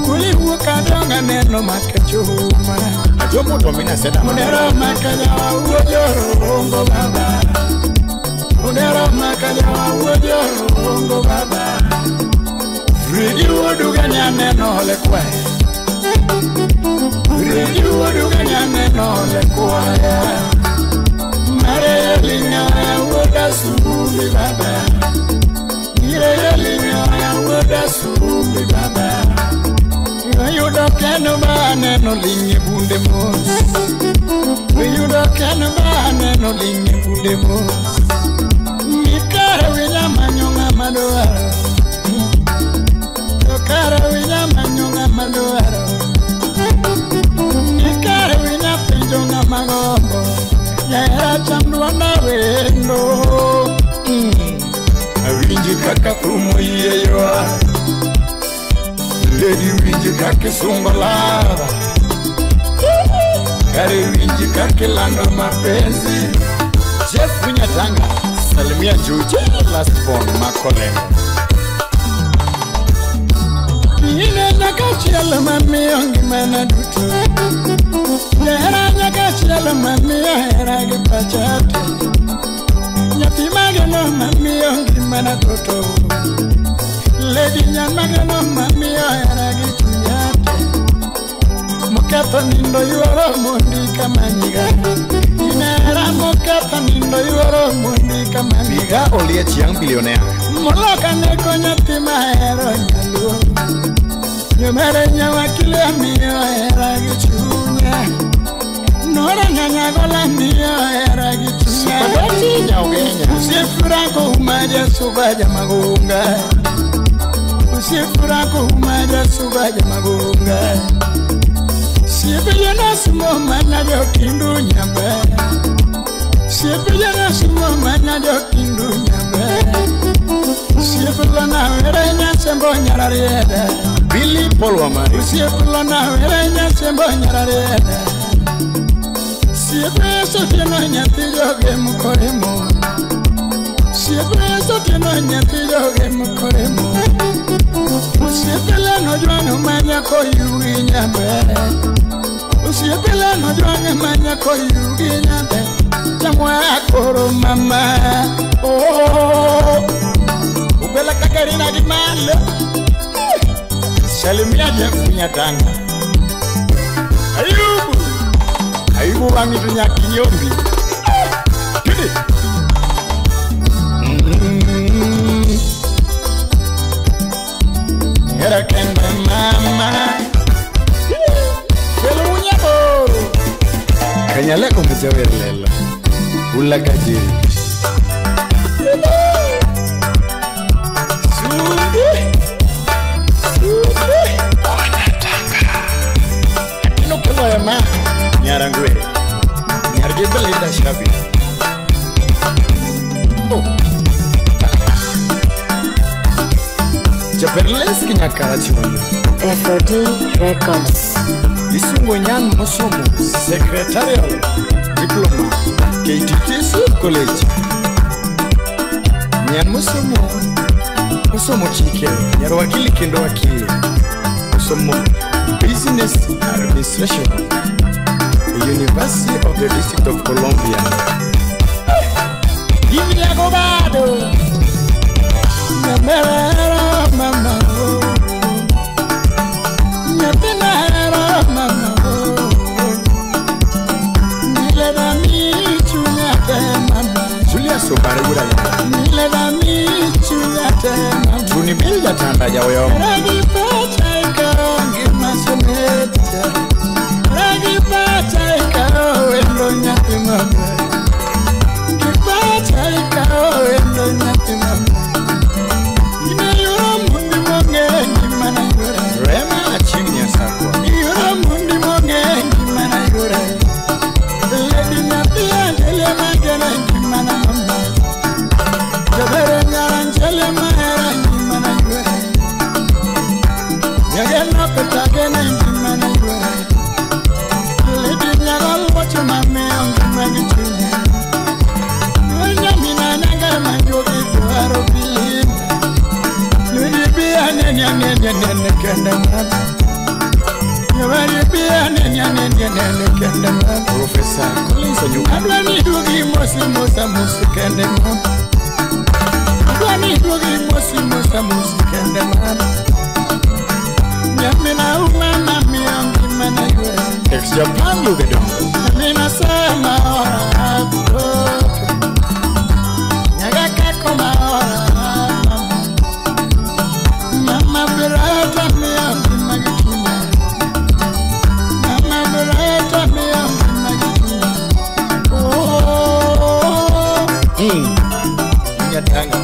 Kuli wakadonga neno makachuma Ajomu domina seda Munero makala uolo ongo baba Munero makala uolo ongo baba Fridi woduga nyaneno le kwa Fridi woduga nyaneno le kwa Mare linya woda subi baba Mire linya woda subi baba Yudo kenu bane no linye bunde mos Yudo kenu bane no linye bunde mos Mikara wina manyonga madoaro Mikara wina manyonga madoaro Mikara wina pinjonga magombo Yaera chamduana wendo Awinji kaka kumo yeyoa Lady winji kake sungolava Kari winji kake lando mapenzi Jeff Winyatanga Salimia Juche Last born Makolengo Ine nyakachiyala mami yongi mana duto Yera nyakachiyala mami yera gipachate Nyati magano mami yongi mana toto Lady nyamagano mami yera gichunyate Mukata nindo yuoro mundi kamanyiga Inera mukata nindo yuoro mundi kamanyiga Biga olie chiang billionaire Moloka neko nyati mahero nyaluo Nyumere nyawakile miyo era gichunya Nora nyanyagola miyo era gichunya Sipagati nyaugenya Usifurako umaja subaja magunga Usifurako umaja subaja magunga Sibili na sumo manado kindu nyambe Sibili na sumo manado kindu nyambe Sibili na werenya sembo nyarariede Billy Paul Wamari Sibili na werenya sembo nyarariede Sibili sotino nyatijoge mukoremo Sibili sotino nyatijoge mukoremo Sibili no juano manya koyugi nyambe Usipila no juane manya koyugi nyambe Jamwa koro mama Oh Ubela kakarina di male Salimia Jeff Nyatanga. Ayubu wangi tunya kinyombi. Kidi. Era kenda mama. Felunya boro. Kanyale ko mjawer lela. Ula kajiri. Ino kelo ya ma. Nyarangwe. Nyargeta linda shabi. Oh. Japerles kinyakara chiwani. FOD Records. Isungo nyan mosomo. Secretarial. Diploma. KTTC College. Nyan mosomo. Mosomo chike. Nyarwakili kendo wakili. Mosomo. Business Administration. University of the District of Columbia. Give me a go bado. Nyamera mama. Nyamera mama. Nileva mi chunyate mama. Julia Sobare gura. Nileva mi chunyate mama. Tuni bilja tanda jawo. Ragi pacha ikangi maseneta. Ragi pacha ikao endo nyati mama. Kipacha ikao endo nyati mama. Ine yura mundi monge mana yura. Rema achimnya sakwa. Yura mundi monge mana yura. Lady napia ndele magana mana mama. Jabere nyaranjele mahera mana yura. Nyagena petagena mana yura. Lady nyagal wacho mame ongi chinya. Nyamina nanga manjogi duaro bilima. Lady bia nenya kende mama. Nyamari bia nenya kende mama. Professor Collins Onyuka. Ablani dugi mosi kende mama. Ablani dugi mosi kende mama. Nyamina umama miongi mana yura. Ex-Japan lugedo. Nyamina sama ora abroke. Nyagaka koma ora mama berata miongi magikina. Mama berata miongi magikina. Oh. Nyatanga.